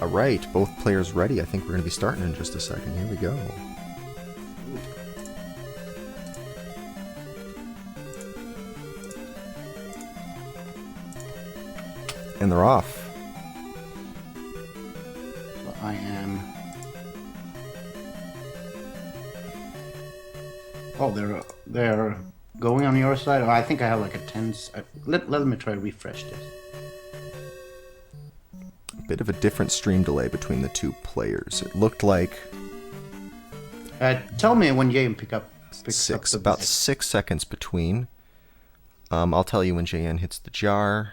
Alright, both players ready. I think we're going to be starting in just a second. Here we go. And they're off. So I am... Oh, they're going on your side? Oh, I think I have like a 10... Let me try to refresh this. Bit of a different stream delay between the two players. It looked like... tell me when JN picks up about 6 seconds between. I'll tell you when JN hits the jar.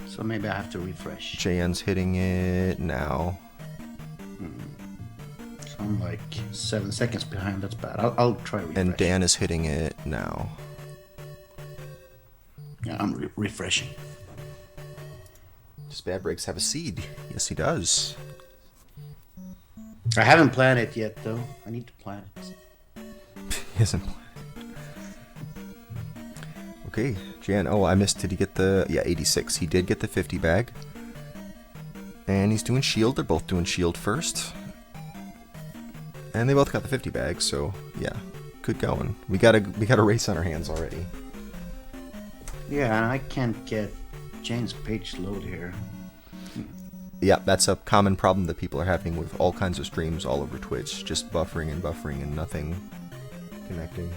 So maybe I have to refresh. JN's hitting it now. So I'm like 7 seconds behind. That's bad. I'll try refresh. And Dan is hitting it now. Yeah, I'm refreshing. Does Bad Breaks have a seed? Yes, he does. I haven't planned it yet, though. I need to plan it. He hasn't planned it. Okay, Jan. Oh, I missed. Did he get the... Yeah, 86. He did get the 50 bag. And he's doing shield. They're both doing shield first. And they both got the 50 bag, so yeah. Good going. We got a race on our hands already. Yeah, and I can't get Jane's page load here. Yeah, that's a common problem that people are having with all kinds of streams all over Twitch. Just buffering and nothing connecting.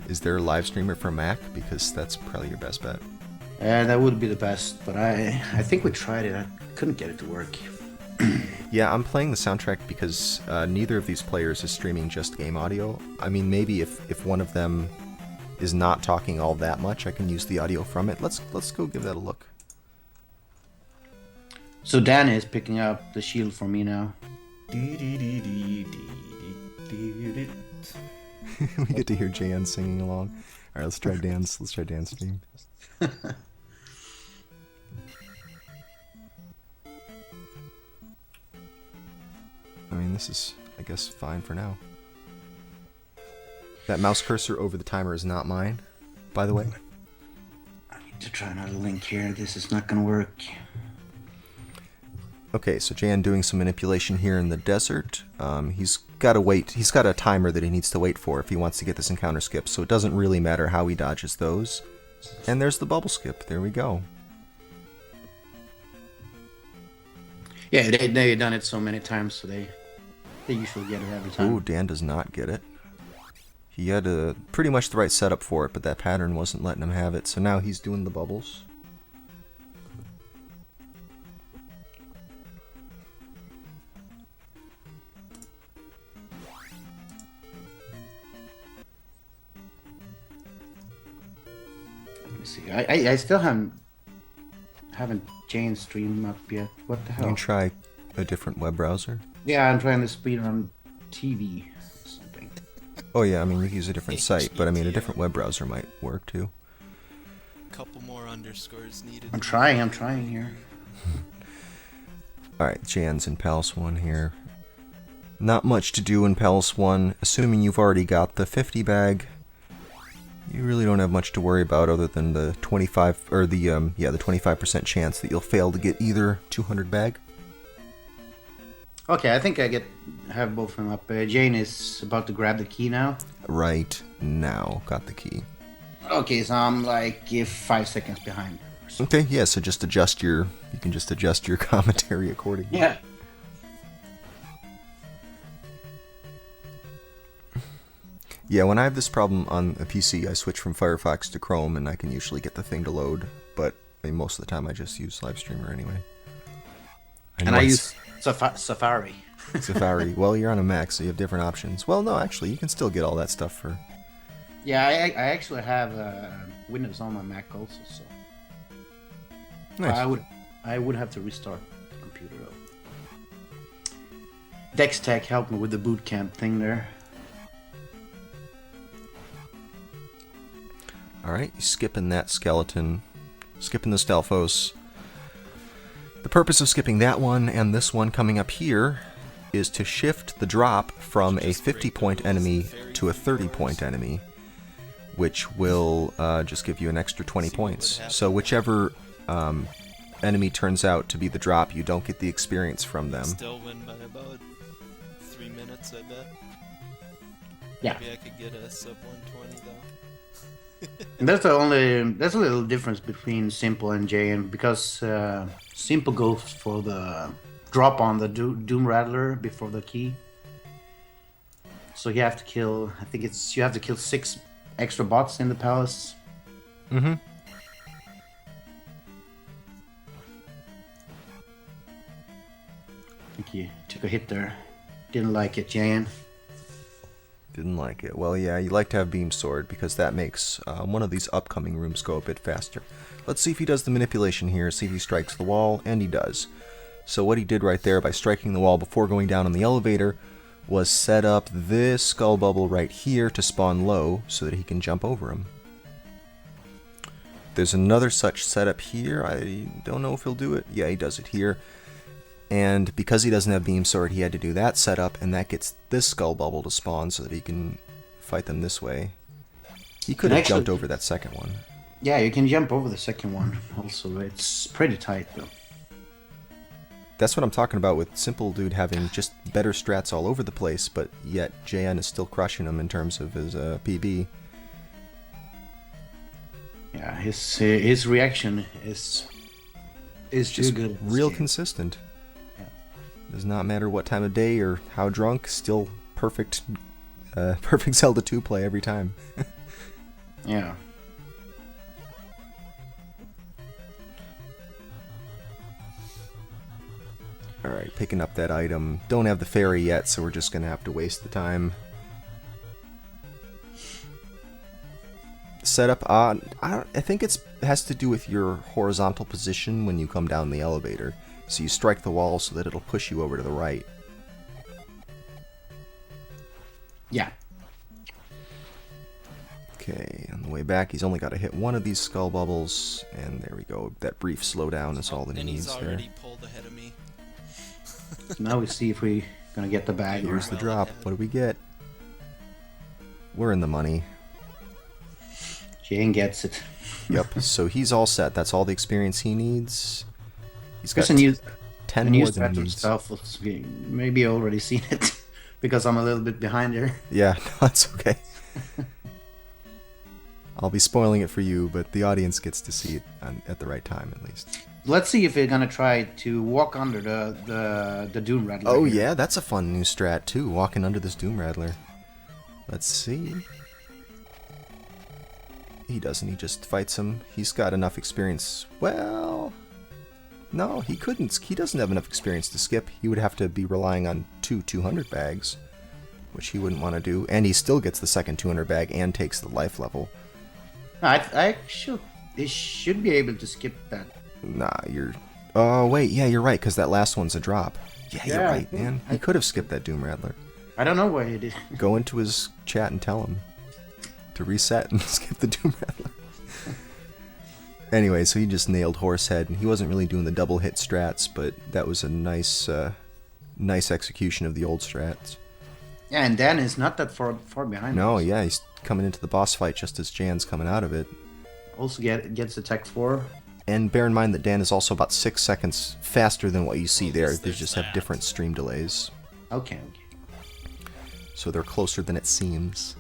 Is there a live streamer for Mac? Because that's probably your best bet. That would be the best, but I think we tried it. I couldn't get it to work. Yeah, I'm playing the soundtrack because neither of these players is streaming just game audio. I mean, maybe if one of them is not talking all that much, I can use the audio from it. Let's go give that a look. So Dan is picking up the shield for me now. We get to hear JN singing along. All right, let's try Dan's stream. I mean, this is, I guess, fine for now. That mouse cursor over the timer is not mine, by the way. I need to try another link here. This is not gonna work. Okay, so Jan doing some manipulation here in the desert. He's got to wait. He's got a timer that he needs to wait for if he wants to get this encounter skip, so it doesn't really matter how he dodges those. And there's the bubble skip. There we go. Yeah, they've done it so many times, so they usually get it every time. Ooh, Dan does not get it. He had pretty much the right setup for it, but that pattern wasn't letting him have it, so now he's doing the bubbles. Let me see. I still haven't Jane's stream up yet. What the hell? You can try a different web browser. Yeah, I'm trying to speed on TV or something. Oh yeah, I mean, you can use a different site, but I mean, a different web browser might work too. Couple more underscores needed. I'm trying here. Alright, Jan's in Palace 1 here. Not much to do in Palace 1. Assuming you've already got the 50 bag, you really don't have much to worry about other than the 25% chance that you'll fail to get either 200 bag. Okay, I think I have both of them up. Jane is about to grab the key now. Right now, got the key. Okay, so I'm like 5 seconds behind. Okay, yeah, so just adjust you can just adjust your commentary accordingly. Yeah. Yeah, when I have this problem on a PC, I switch from Firefox to Chrome, and I can usually get the thing to load, but I mean, most of the time I just use Livestreamer anyway. And I use Safari. Safari. Well, you're on a Mac, so you have different options. Well, no, actually, you can still get all that stuff for... Yeah, I actually have Windows on my Mac also, so... Nice. I would have to restart the computer, though. Dextech helped me with the boot camp thing there. Alright, skipping that skeleton. Skipping the Stalfos. The purpose of skipping that one and this one coming up here is to shift the drop from a 50-point enemy to a 30-point enemy, which will just give you an extra 20 points. So whichever enemy turns out to be the drop, you don't get the experience from them. Still win by about 3 minutes, I bet. Yeah. Maybe I could get a sub 120 though. And there's a little difference between Simple and JN because Simple goes for the drop on the Doom Rattler before the key. So you have to kill, I think you have to kill 6 extra bots in the palace. Mm-hmm. I think you took a hit there. Didn't like it, Jan. Didn't like it. Well, yeah, you like to have Beam Sword because that makes one of these upcoming rooms go a bit faster. Let's see if he does the manipulation here, see if he strikes the wall, and he does. So what he did right there by striking the wall before going down on the elevator was set up this skull bubble right here to spawn low so that he can jump over him. There's another such setup here. I don't know if he'll do it. Yeah, he does it here. And because he doesn't have Beam Sword, he had to do that setup, and that gets this skull bubble to spawn so that he can fight them this way. He could have jumped over that second one. Yeah, you can jump over the second one also. It's pretty tight though. That's what I'm talking about with Simple Dude having just better strats all over the place, but yet JN is still crushing him in terms of his PB. Yeah, his reaction is just too good. Real consistent. Does not matter what time of day or how drunk, still perfect perfect Zelda 2 play every time. Yeah. Alright, picking up that item. Don't have the fairy yet, so we're just going to have to waste the time. Setup, I think it has to do with your horizontal position when you come down the elevator. So you strike the wall so that it'll push you over to the right. Yeah. Okay, on the way back, he's only got to hit one of these skull bubbles, and there we go. That brief slowdown is all that he needs there. And he's already pulled ahead of me. Now we see if we're gonna get the bag. Here's the drop. What do we get? We're in the money. Jane gets it. Yep, so he's all set. That's all the experience he needs. He's got 10 more than he needs. Stuff, maybe you already seen it because I'm a little bit behind here. Yeah, no, that's okay. I'll be spoiling it for you, but the audience gets to see it at the right time at least. Let's see if we're gonna try to walk under the Doom Rattler. Oh here. yeah, that's a fun new strat too, walking under this Doom Rattler. Let's see. He doesn't, he just fights him. He's got enough experience. Well, no, he couldn't. He doesn't have enough experience to skip. He would have to be relying on 200 bags, which he wouldn't want to do. And he still gets the second 200 bag and takes the life level. They should be able to skip that. Nah, you're... Oh, wait, yeah, you're right, because that last one's a drop. Yeah, you're right, man. He could have skipped that Doom Rattler. I don't know why he did. Go into his chat and tell him to reset and skip the Doom Rattler. Anyway, so he just nailed Horsehead, and he wasn't really doing the double hit strats, but that was a nice execution of the old strats. Yeah, and Dan is not that far behind. No, yeah, he's coming into the boss fight just as Jan's coming out of it. Also gets attack 4. And bear in mind that Dan is also about 6 seconds faster than what you see there. They just have different stream delays. Okay. So they're closer than it seems.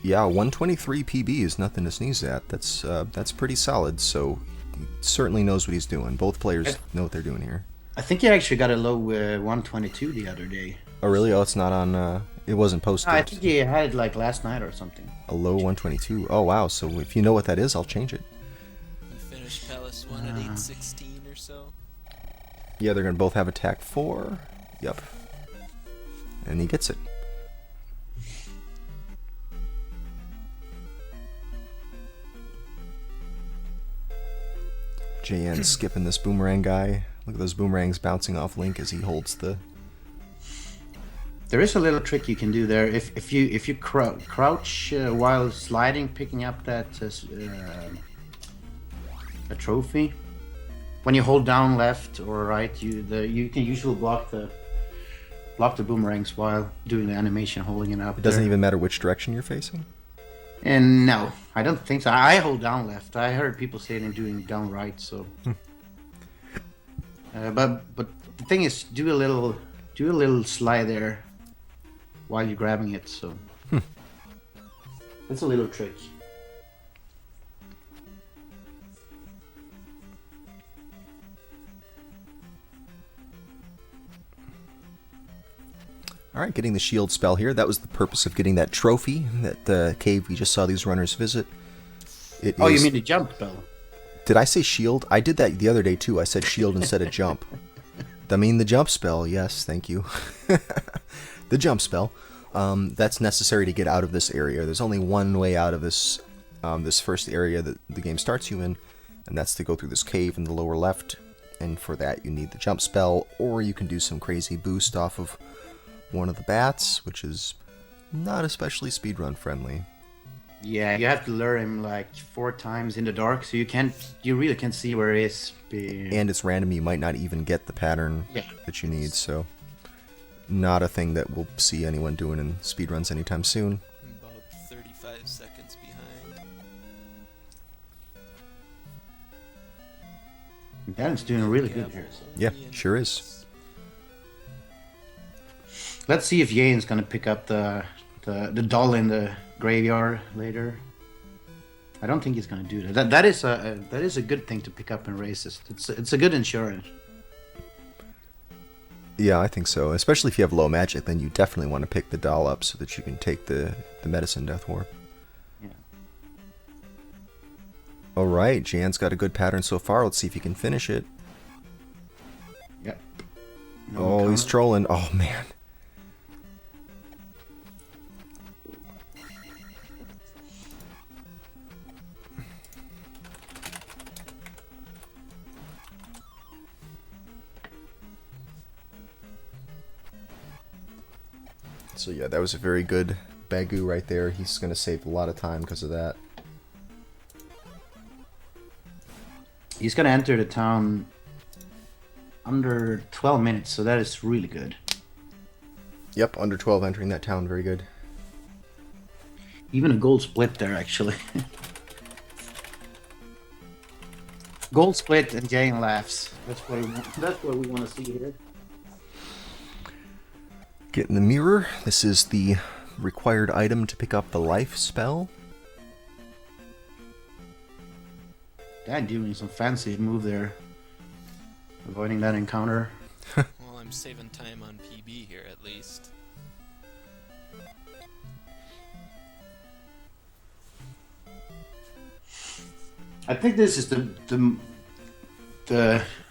Yeah, 123 PB is nothing to sneeze at. That's pretty solid, so he certainly knows what he's doing. Both players know what they're doing here. I think he actually got a low 122 the other day. Oh, really? Oh, it's not on... it wasn't posted. I think he had it like last night or something. A low 122. Oh, wow. So if you know what that is, I'll change it. You finished Palace 1 at 816 or so? Yeah, they're going to both have attack 4. Yep. And he gets it. JN skipping this boomerang guy. Look at those boomerangs bouncing off Link as he holds the... There is a little trick you can do there. If you crouch while sliding, picking up that a trophy. When you hold down left or right, you can usually block the boomerangs while doing the animation, holding it up. It doesn't even matter which direction you're facing? And no, I don't think so. I hold down left. I heard people say they're doing down right. So, but the thing is, do a little slide there while you're grabbing it. So that's a little trick. Alright, getting the shield spell here. That was the purpose of getting that trophy, that cave we just saw these runners visit. Oh, you mean the jump spell? Did I say shield? I did that the other day too. I said shield instead of jump. I mean the jump spell, yes, thank you. The jump spell. That's necessary to get out of this area. There's only one way out of this this first area that the game starts you in, and that's to go through this cave in the lower left. And for that you need the jump spell, or you can do some crazy boost off of one of the bats, which is not especially speedrun friendly. Yeah, you have to lure him like 4 times in the dark, so you really can't see where he is. And it's random, you might not even get the pattern that you need, so not a thing that we'll see anyone doing in speedruns anytime soon. About 35 seconds behind. Dan's doing really good here. Yeah, sure is. Let's see if Yane's gonna pick up the doll in the graveyard later. I don't think he's gonna do that. That is a good thing to pick up in races. It's a good insurance. Yeah, I think so. Especially if you have low magic, then you definitely want to pick the doll up so that you can take the medicine death warp. Yeah. Alright, Jan's got a good pattern so far. Let's see if he can finish it. Yep. Oh, he's trolling. Oh, man. So yeah, that was a very good Bagu right there. He's going to save a lot of time because of that. He's gonna enter the town under 12 minutes, so that is really good. Yep, under 12 entering that town, very good. Even a gold split there, actually. Gold split and Jane laughs. That's what we want to see here. Get in the mirror. This is the required item to pick up the life spell. Dan doing some fancy move there. Avoiding that encounter. Well, I'm saving time on PB here at least. I think this is the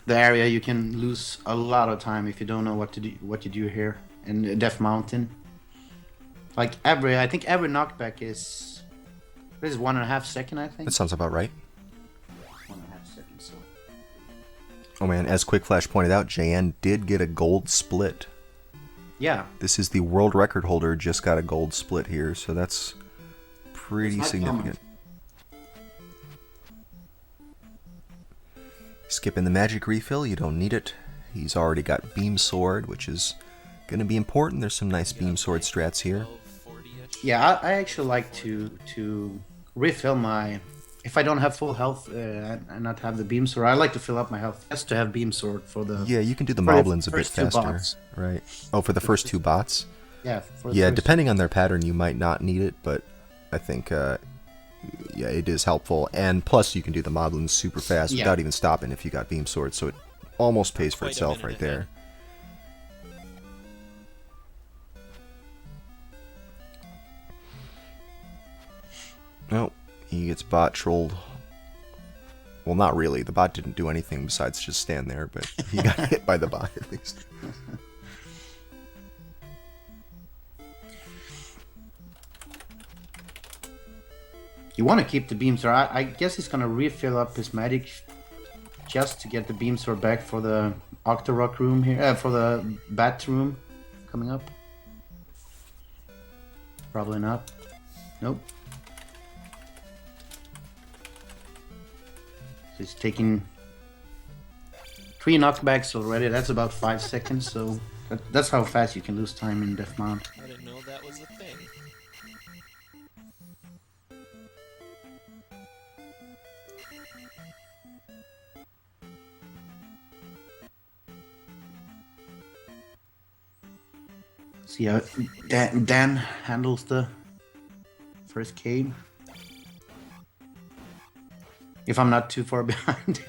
area you can lose a lot of time if you don't know what you do here in Death Mountain. Like I think every knockback is 1.5 seconds, I think. That sounds about right. 1.5 seconds. So. Oh man, as Quick Flash pointed out, JN did get a gold split. Yeah. This is the world record holder, just got a gold split here, so that's pretty significant. Skipping the magic refill, you don't need it. He's already got Beam Sword, which is going to be important. There's some nice Beam Sword strats here. Yeah, I actually like to refill my... If I don't have full health and not have the Beam Sword, I like to fill up my health just to have Beam Sword for the... Yeah, you can do the Moblins a bit faster. Right. Oh, for the first 2 bots? Yeah. Yeah, depending on their pattern, you might not need it, but I think... yeah, it is helpful, and plus you can do the Moblins super fast without even stopping if you got Beam Sword, so it almost pays for itself right there. Oh, he gets bot trolled. Well, not really. The bot didn't do anything besides just stand there, but he got hit by the bot at least. You want to keep the Beam Sword. I guess he's going to refill up his magic just to get the Beam Sword back for the Octorok room here, for the Bat room coming up. Probably not. Nope. So he's taking 3 knockbacks already. That's about 5 seconds, so that's how fast you can lose time in Death Mount. I didn't know that was a thing. See how Dan handles the first cave. If I'm not too far behind.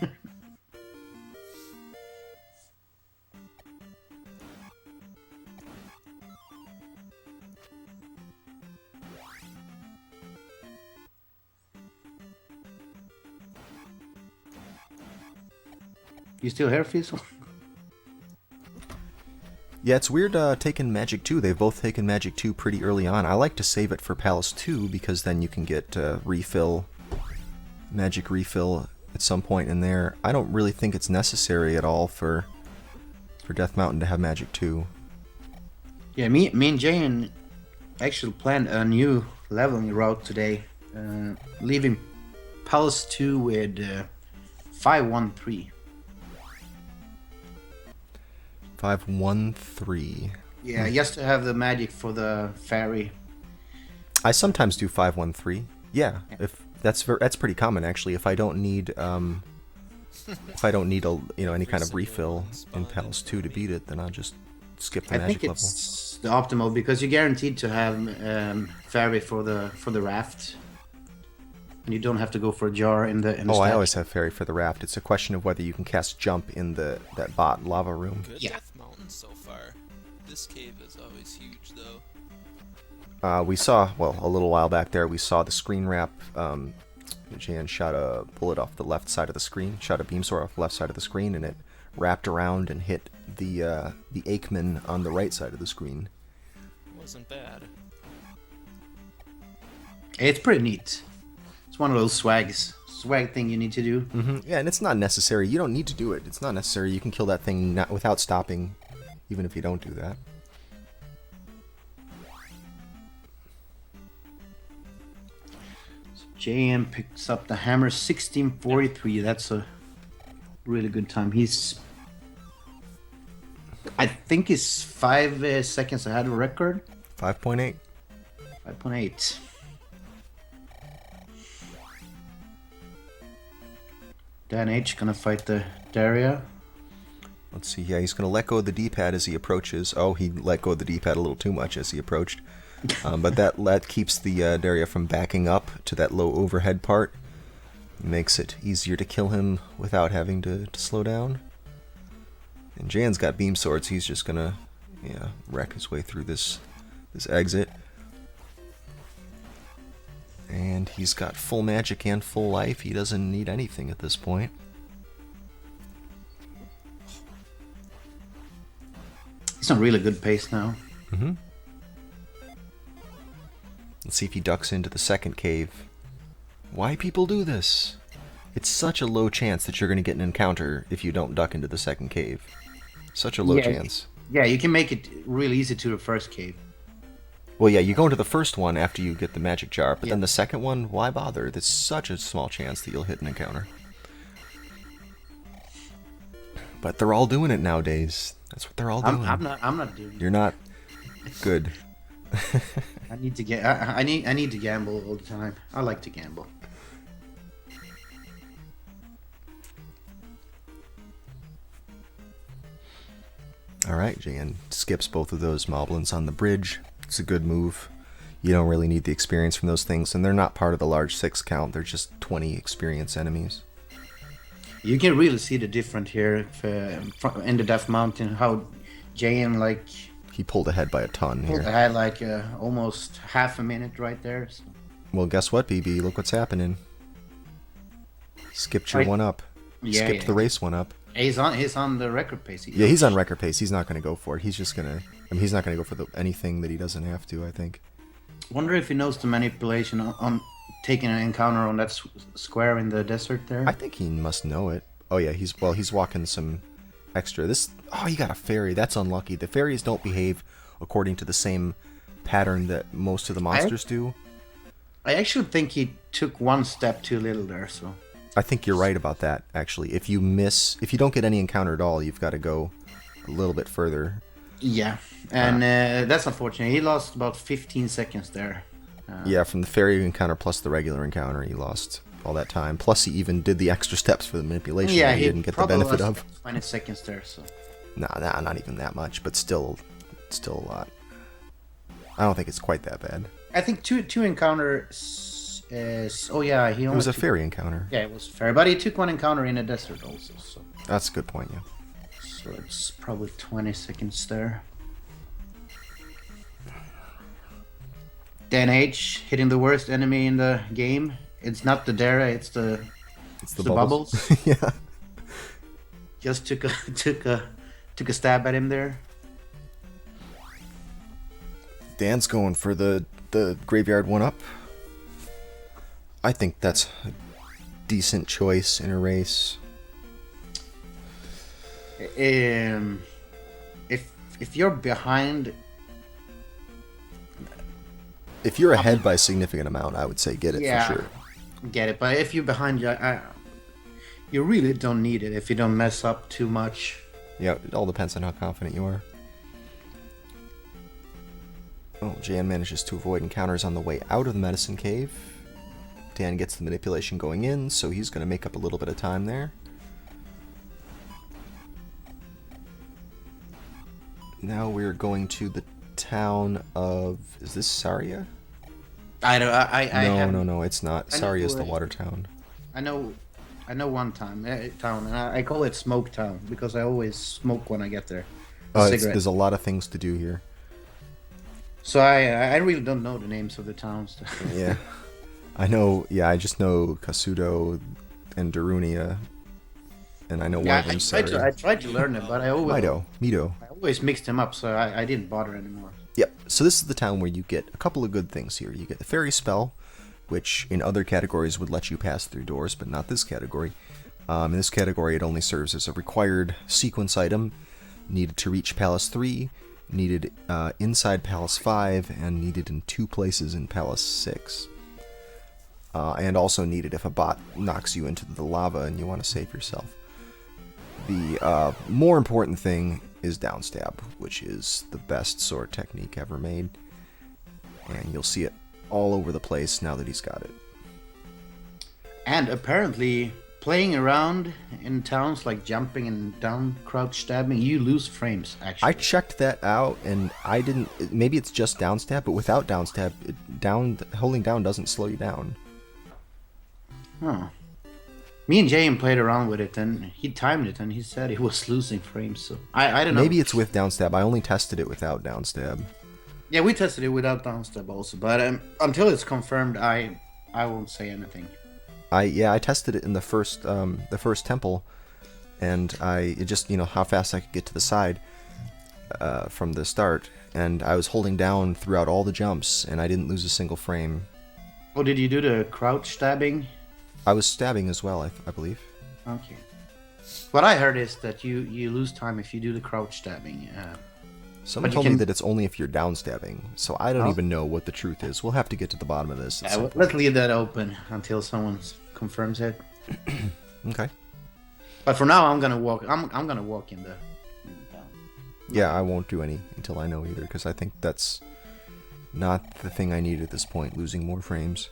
You still here, Fizzle? Yeah, it's weird taking Magic 2. They've both taken Magic 2 pretty early on. I like to save it for Palace 2 because then you can get Magic refill at some point in there. I don't really think it's necessary at all for Death Mountain to have Magic 2. Yeah, me and Jane actually planned a new leveling route today, leaving Palace 2 with 513. 513. Yeah, just to have the magic for the fairy. I sometimes do 513. Yeah, if that's pretty common actually. If I don't need any kind of refill in Palace 2 to beat it, then I'll just skip the magic level. I think it's the optimal because you're guaranteed to have fairy for the raft, and you don't have to go for a jar in the. Oh, I always have fairy for the raft. It's a question of whether you can cast jump in that bot lava room. Good Death Mountain so far. This cave is always huge, though. We saw, a little while back there, we saw the screen wrap. Jan shot a bullet off the left side of the screen, shot a beam sword off the left side of the screen, and it wrapped around and hit the Aikman on the right side of the screen. Wasn't bad. It's pretty neat. It's one of those swag thing you need to do. Mm-hmm. Yeah, and it's not necessary. You don't need to do it. It's not necessary. You can kill that thing without stopping, even if you don't do that. JM picks up the hammer 1643. That's a really good time. I think he's 5 seconds ahead of record. 5.8. 5.8. Dan H gonna fight the Daria. Let's see. Yeah, he's gonna let go of the D-pad as he approaches. Oh, he let go of the D-pad a little too much as he approached. But that keeps the Daria from backing up to that low overhead part. Makes it easier to kill him without having to slow down. And Jan's got beam swords. He's just gonna wreck his way through this exit. And he's got full magic and full life. He doesn't need anything at this point. He's on really good pace now. Mm-hmm. Let's see if he ducks into the second cave. Why people do this? It's such a low chance that you're going to get an encounter if you don't duck into the second cave. Such a low chance. Yeah, you can make it really easy to the first cave. Well, yeah, you go into the first one after you get the magic jar, but then the second one, why bother? There's such a small chance that you'll hit an encounter. But they're all doing it nowadays. That's what they're all doing. I'm not doing it. You're not good. I need to gamble all the time. I like to gamble. Alright, Jan skips both of those moblins on the bridge. It's a good move. You don't really need the experience from those things, and they're not part of the large 6 count. They're just 20 experience enemies. You can really see the difference here in the Death Mountain, how JM he pulled ahead by a ton here. I had almost half a minute right there. So. Well, guess what, BB? Look what's happening. Skipped your one up. Skipped the race one up. He's on the record pace. He's on record pace. He's not going to go for it. He's just going to... he's not going to go for anything that he doesn't have to, I think. Wonder if he knows the manipulation on taking an encounter on that square in the desert there. I think he must know it. Oh, yeah, he's walking some extra. Oh, you got a fairy. That's unlucky. The fairies don't behave according to the same pattern that most of the monsters do. I actually think he took one step too little there, so... I think you're right about that, actually. If you don't get any encounter at all, you've got to go a little bit further. Yeah, and that's unfortunate. He lost about 15 seconds there. Yeah, from the fairy encounter plus the regular encounter, he lost all that time. Plus, he even did the extra steps for the manipulation that he didn't get the benefit of. 20 seconds there, so... Nah, not even that much, but still a lot. I don't think it's quite that bad. I think two encounters is. Oh yeah, he It only was a took- fairy encounter. Yeah, it was fair, but he took one encounter in a desert also. That's a good point, yeah. So it's probably 20 seconds there. Dan H hitting the worst enemy in the game. It's not the Dara, it's the bubbles. Yeah. Just took a stab at him there. Dan's going for the graveyard 1-up. I think that's a decent choice in a race. If you're behind, If you're ahead by a significant amount, I would say get it Yeah. for sure. get it. But if you're behind, you really don't need it if you don't mess up too much. Yeah, it all depends on how confident you are. Oh, Jan manages to avoid encounters on the way out of the medicine cave. Dan gets the manipulation going in, so he's going to make up a little bit of time there. Now we're going to the town of... Is this Saria? I don't. No, it's not. I know Saria is the where- water town. I know one town, and I call it Smoke Town because I always smoke when I get there. Cigarette. There's a lot of things to do here. So I really don't know the names of the towns. Yeah. I just know Kasudo and Darunia, and I know one Yeah, of them I Saria. tried to learn them, but I Mido. always mixed them up, so I didn't bother anymore. Yep. So this is the town where you get a couple of good things here. You get the fairy spell, which in other categories would let you pass through doors, but not this category. In this category, it only serves as a required sequence item, needed to reach Palace 3, needed inside Palace 5, and needed in 2 places in Palace 6. And also needed if a bot knocks you into the lava and you want to save yourself. The more important thing is downstab, which is the best sword technique ever made. And you'll see it all over the place now that he's got it. And apparently, playing around in towns like jumping and down crouch stabbing, you lose frames. Actually, I checked that out, and I didn't... Maybe it's just downstab, but without downstab, holding down doesn't slow you down. Huh. Me and Jay played around with it, and he timed it, and he said he was losing frames. So I don't know. Maybe it's with downstab. I only tested it without downstab. Yeah, we tested it without downstab also, but until it's confirmed, I won't say anything. I tested it in the first temple, and it just how fast I could get to the side from the start, and I was holding down throughout all the jumps, and I didn't lose a single frame. Oh, did you do the crouch stabbing? I was stabbing as well, I believe. Okay. What I heard is that you lose time if you do the crouch stabbing. Someone But you told me can- that it's only if you're downstabbing, so I don't Oh. even know what the truth is. We'll have to get to the bottom of this. at some Let's leave that open until someone confirms it. point. Okay. But for now, I'm gonna walk. I'm gonna walk in the town. Yeah, I won't do any until I know either, because I think that's not the thing I need at this point, losing more frames.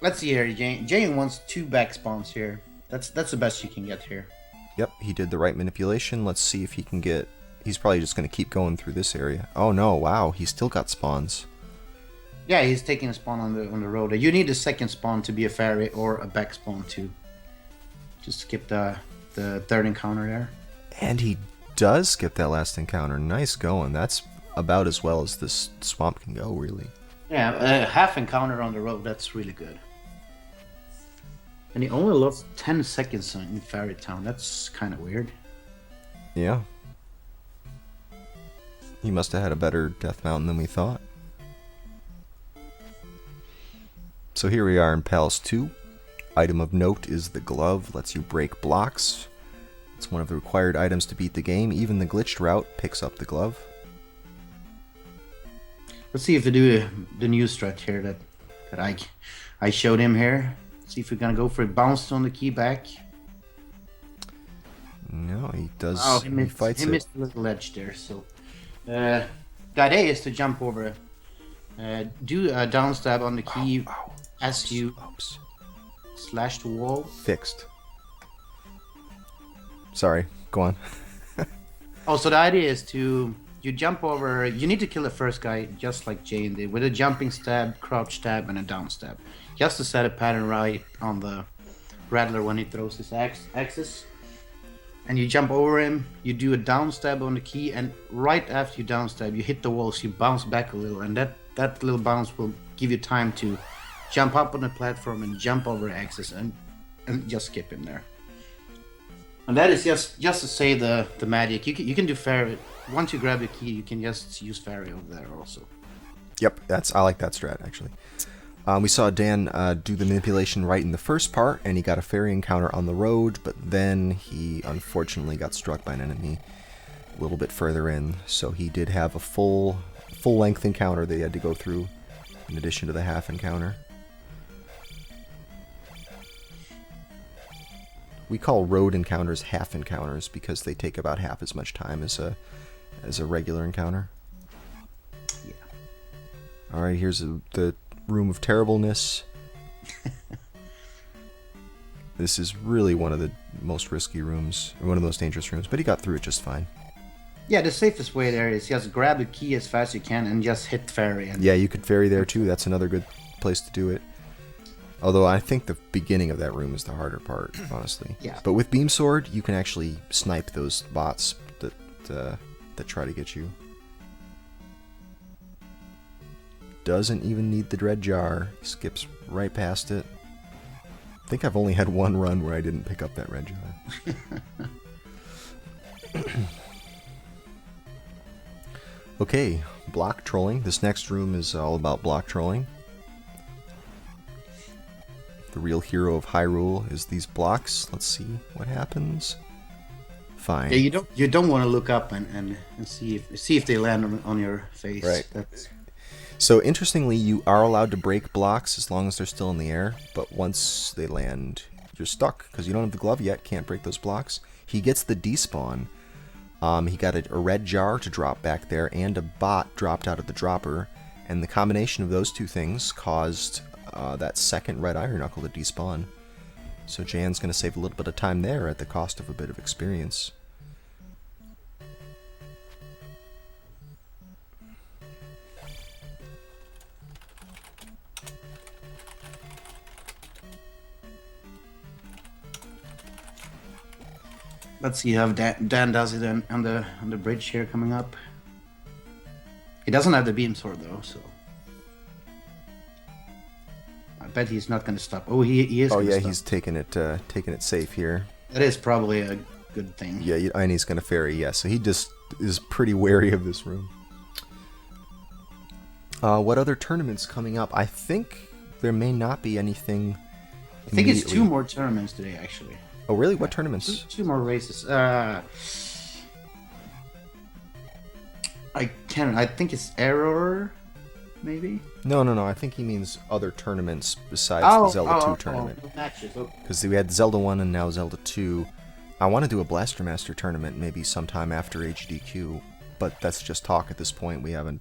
Let's see here. Jane wants 2 back spawns here. That's the best you can get here. Yep, he did the right manipulation. Let's see if he can get... He's probably just going to keep going through this area. Oh no, wow, he's still got spawns. Yeah, he's taking a spawn on the road. You need a second spawn to be a fairy or a back spawn to just skip the third encounter there. And he does skip that last encounter. Nice going. That's about as well as this swamp can go, really. Yeah, a half encounter on the road. That's really good. And he only lost 10 seconds in Fairy Town. That's kind of weird. Yeah. He must have had a better Death Mountain than we thought. So here we are in Palace 2. Item of note is the glove. Lets you break blocks. It's one of the required items to beat the game. Even the glitched route picks up the glove. Let's see if they do the new strat here that I showed him here. See if we're gonna go for it. Bounce on the key back. No, he does. Oh, he fights he it. missed a little edge there. So the idea is to jump over, do a down stab on the key as you Oops. slash the wall. Fixed. Sorry, go on. Oh, so the idea is to you jump over. You need to kill the first guy just like Jane did, with a jumping stab, crouch stab, and a down stab, just to set a pattern right on the Rattler when he throws his axes. And you jump over him. You do a down stab on the key, and right after you down stab, you hit the wall, so you bounce back a little, and that little bounce will give you time to jump up on the platform and jump over the axes and just skip in there. And that is just to say the magic. You can do fairy. Once you grab the key, you can just use fairy over there also. Yep, I like that strat actually. We saw Dan do the manipulation right in the first part, and he got a fairy encounter on the road, but then he unfortunately got struck by an enemy a little bit further in, so he did have a full length encounter that he had to go through in addition to the half encounter. We call road encounters half encounters because they take about half as much time as a regular encounter. Yeah. Alright, here's the Room of Terribleness. This is really one of the most risky rooms, or one of the most dangerous rooms, but he got through it just fine. Yeah, the safest way there is just grab the key as fast as you can and just hit fairy. And yeah, you could fairy there too. That's another good place to do it. Although I think the beginning of that room is the harder part, honestly. Yeah. But with Beam Sword, you can actually snipe those bots that try to get you. Doesn't even need the Dread Jar. Skips right past it. I think I've only had one run where I didn't pick up that Red Jar. Okay, block trolling. This next room is all about block trolling. The real hero of Hyrule is these blocks. Let's see what happens. Fine. Yeah, you don't want to look up and see if they land on your face. Right. That's... So interestingly, you are allowed to break blocks as long as they're still in the air, but once they land, you're stuck because you don't have the glove yet. Can't break those blocks. He gets the despawn. He got a red jar to drop back there, and a bot dropped out of the dropper, and the combination of those two things caused that second red iron knuckle to despawn. So Jan's going to save a little bit of time there at the cost of a bit of experience. Let's see how Dan does it on the bridge here coming up. He doesn't have the beam sword though, so I bet he's not going to stop. Oh, he is. Oh gonna yeah, stop. he's taking it safe here. That is probably a good thing. Yeah, and he's going to fairy. Yeah, so he just is pretty wary of this room. What other tournaments coming up? I think there may not be anything. I think it's 2 more tournaments today, actually. Oh really? What tournaments? 2 more races. I think it's Error, maybe. No. I think he means other tournaments besides the Zelda 2 tournament. Matches. Because we had Zelda 1 and now Zelda 2. I want to do a Blaster Master tournament maybe sometime after HDQ, but that's just talk at this point. We haven't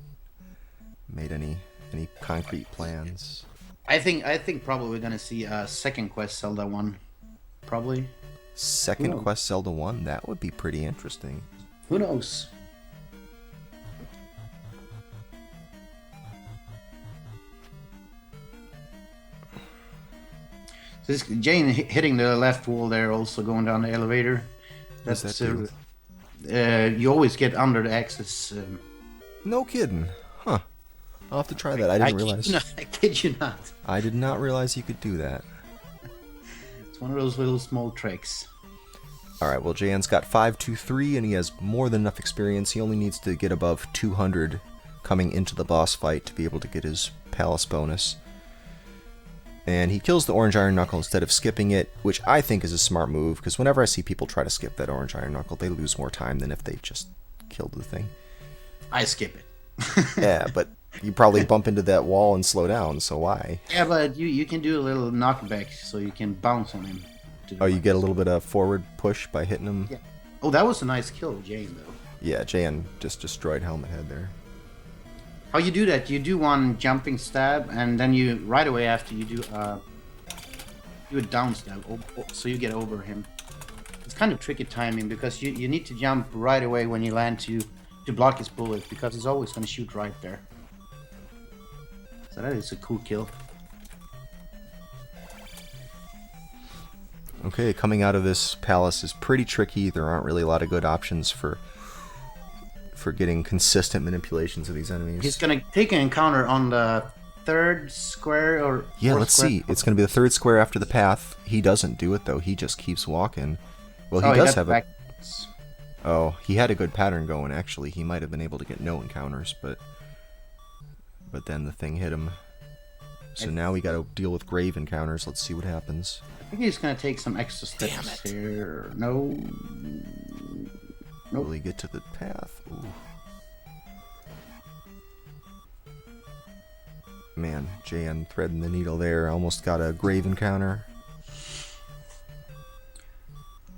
made any concrete plans. I think probably we're gonna see Second Quest Zelda 1. Probably. Second Quest Zelda 1? That would be pretty interesting. Who knows? This Jane hitting the left wall there, also going down the elevator. What's That's that do? you always get under the axis. No kidding. Huh. I'll have to try that. I didn't realize. I kid you not. I did not realize you could do that. It's one of those little small tricks. Alright, well, Jan's got 523, and he has more than enough experience. He only needs to get above 200 coming into the boss fight to be able to get his Palace bonus. And he kills the Orange Iron Knuckle instead of skipping it, which I think is a smart move, because whenever I see people try to skip that Orange Iron Knuckle, they lose more time than if they just killed the thing. I skip it. Yeah, but you probably bump into that wall and slow down, so why? Yeah, but you can do a little knockback, so you can bounce on him. Oh, you get a little bit of forward push by hitting him? Yeah. Oh, that was a nice kill, Jane, though. Yeah, Jan just destroyed Helmet Head there. How you do that? You do one jumping stab, and then you, right away after, you do a down stab, so you get over him. It's kind of tricky timing, because you need to jump right away when you land to to block his bullet because he's always going to shoot right there. So that is a cool kill. Okay, coming out of this palace is pretty tricky. There aren't really a lot of good options for getting consistent manipulations of these enemies. He's going to take an encounter on the third square or yeah, fourth let's square. see. It's going to be the third square after the path. He doesn't do it though. He just keeps walking. Well, he does have a. Oh, he had a good pattern going actually. He might have been able to get no encounters, but then the thing hit him. So now we got to deal with grave encounters. Let's see what happens. I think he's going to take some extra steps here. No. Nope. Will he get to the path? Ooh. Man, JN threading the needle there. Almost got a grave encounter.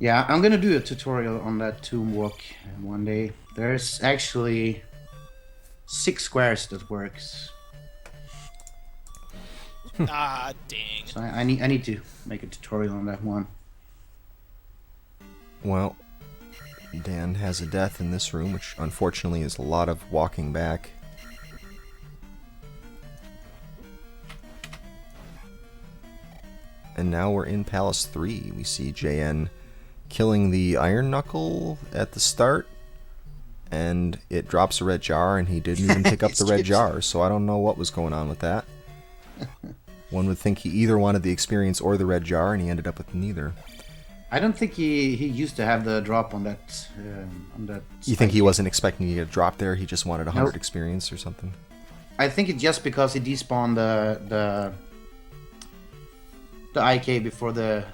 Yeah, I'm gonna do a tutorial on that tomb walk one day. There's actually 6 squares that works. Ah, dang. So I need to make a tutorial on that one. Well, Dan has a death in this room, which unfortunately is a lot of walking back. And now we're in Palace 3. We see JN killing the Iron Knuckle at the start, and it drops a red jar, and he didn't even pick up the red jar, so I don't know what was going on with that. One would think he either wanted the experience or the red jar, and he ended up with neither. I don't think he used to have the drop on that. You think he wasn't expecting to get a drop there? He just wanted 100 Nope. experience or something? I think it's just because he despawned the IK before the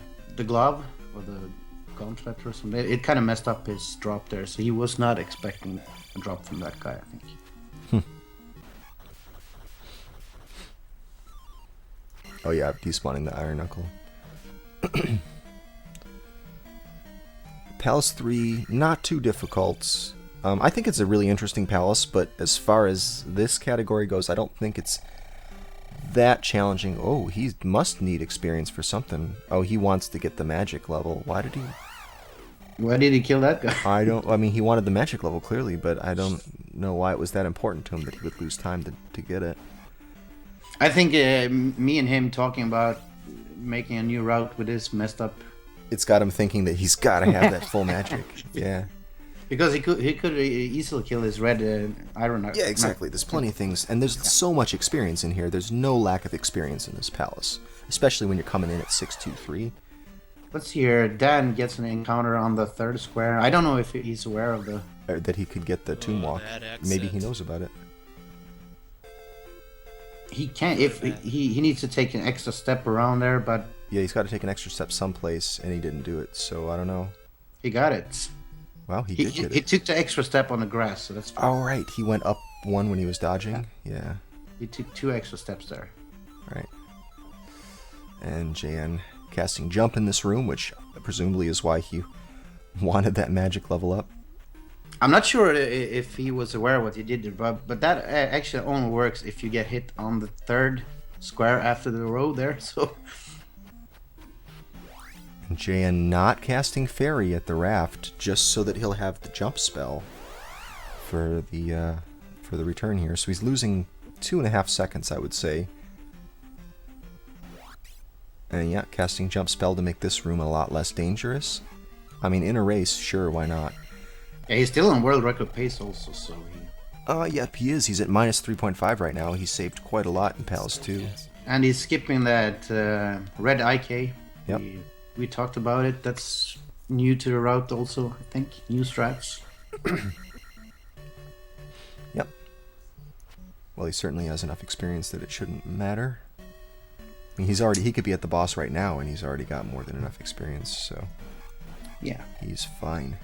glove or the gauntlet or something. It kind of messed up his drop there, so he was not expecting a drop from that guy, I think. Oh yeah, despawning the Iron Knuckle. Palace 3, not too difficult. I think it's a really interesting palace, but as far as this category goes, I don't think it's that challenging. Oh, he must need experience for something. Oh, he wants to get the magic level. Why did he kill that guy? I mean, he wanted the magic level, clearly, but I don't know why it was that important to him that he would lose time to get it. I think me and him talking about making a new route with this messed up. It's got him thinking that he's got to have that full magic. Yeah. Because he could easily kill his red iron. Yeah, exactly. There's plenty of things, and there's so much experience in here. There's no lack of experience in this palace, especially when you're coming in at 623. Let's see here. Dan gets an encounter on the third square. I don't know if he's aware of the... That he could get the tomb walk. Maybe he knows about it. He can't. If he needs to take an extra step around there, but... Yeah, he's got to take an extra step someplace, and he didn't do it, so I don't know. He got it. Wow, he did get it. He took the extra step on the grass, so that's fine. Oh, right. He went up one when he was dodging. Yeah. He took 2 extra steps there. Right. And JN casting jump in this room, which presumably is why he wanted that magic level up. I'm not sure if he was aware of what he did, but that actually only works if you get hit on the third square after the row there. So And JN not casting Fairy at the raft just so that he'll have the jump spell for the return here. So he's losing 2.5 seconds, I would say. And yeah, casting jump spell to make this room a lot less dangerous. I mean, in a race, sure, why not? yeah, he's still on world record pace also. So Yep, he is. He's at minus 3.5 right now. He saved quite a lot in Palace 2. and he's skipping that red IK. Yep. We talked about it. That's new to the route also, I think. New strats. Yep. Well, he certainly has enough experience that it shouldn't matter. I mean, he could be at the boss right now, and he's already got more than enough experience, so Yeah. he's fine.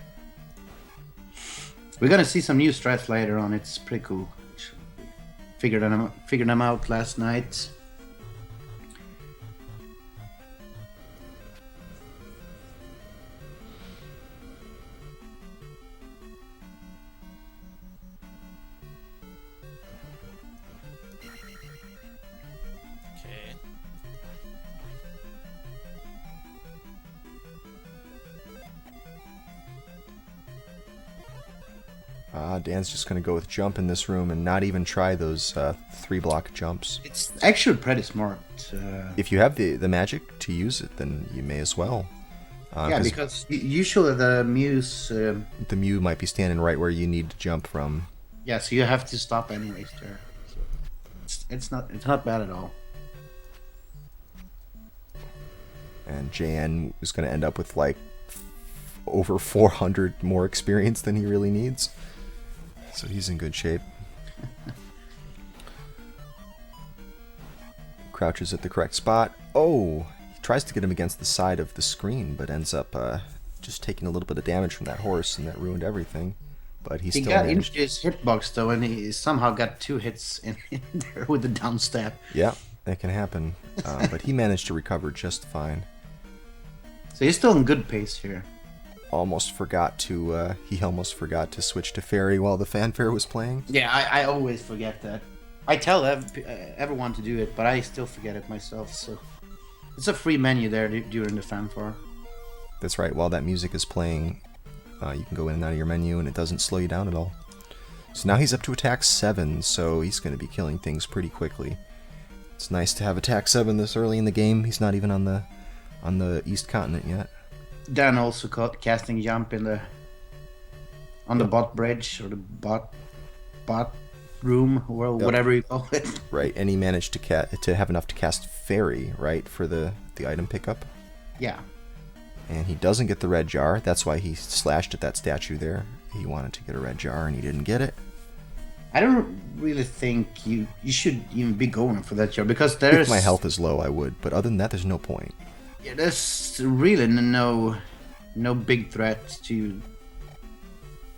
We're gonna see some new strats later on. It's pretty cool. Figured them out last night. Okay. Dan's just going to go with jump in this room and not even try those 3-block jumps. It's actually pretty smart. If you have the magic to use it, then you may as well. Yeah, because usually the Muse... the Mew might be standing right where you need to jump from. Yeah, so you have to stop anyways there. So it's not bad at all. And JN is going to end up with like over 400 more experience than he really needs. So he's in good shape. Crouches at the correct spot. Oh! He tries to get him against the side of the screen, but ends up just taking a little bit of damage from that horse, and that ruined everything. But he still got managed. into his hitbox though, and he somehow got 2 hits in there with the down stab. Yeah, that can happen. But he managed to recover just fine. So he's still in good pace here. He almost forgot to switch to fairy while the fanfare was playing. Yeah, I always forget that. I tell everyone to do it, but I still forget it myself. So it's a free menu there during the fanfare. That's right. While that music is playing, you can go in and out of your menu, and it doesn't slow you down at all. So now he's up to attack 7, so he's going to be killing things pretty quickly. It's nice to have attack 7 this early in the game. He's not even on the East Continent yet. Dan also caught casting jump on the bot bridge or the bot room or whatever you call it. Right, and he managed to have enough to cast fairy, right, for the item pickup. Yeah. And he doesn't get the red jar. That's why he slashed at that statue there. He wanted to get a red jar and he didn't get it. I don't really think you should even be going for that jar because there's... If my health is low, I would. But other than that, there's no point. Yeah, there's really no big threat to...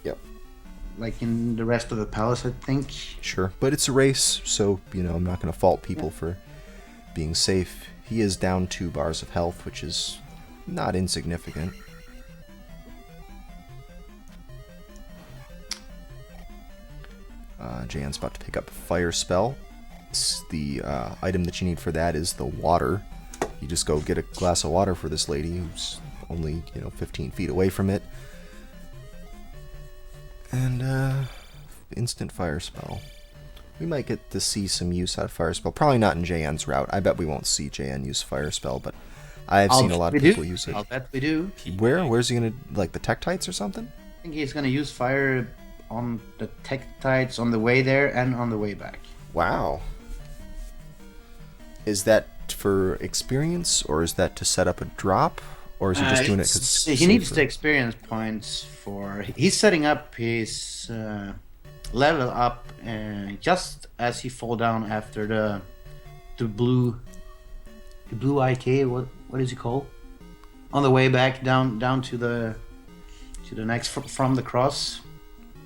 Yep. Like in the rest of the palace, I think. Sure. But it's a race, so, I'm not going to fault people for being safe. He is down 2 bars of health, which is not insignificant. Jan's about to pick up a fire spell. The item that you need for that is the water. You just go get a glass of water for this lady who's only, 15 feet away from it. And instant fire spell. We might get to see some use out of fire spell. Probably not in JN's route. I bet we won't see JN use fire spell, but I've seen a lot of people use it. I'll bet we do. Where's he gonna, like, the Tektites or something? I think he's gonna use fire on the Tektites on the way there and on the way back. Wow. Is that for experience, or is that to set up a drop, or is he just doing it because he needs the experience points for... He's setting up his level up just as he fall down after the blue IK. What is it called? On the way back down to the next from the cross.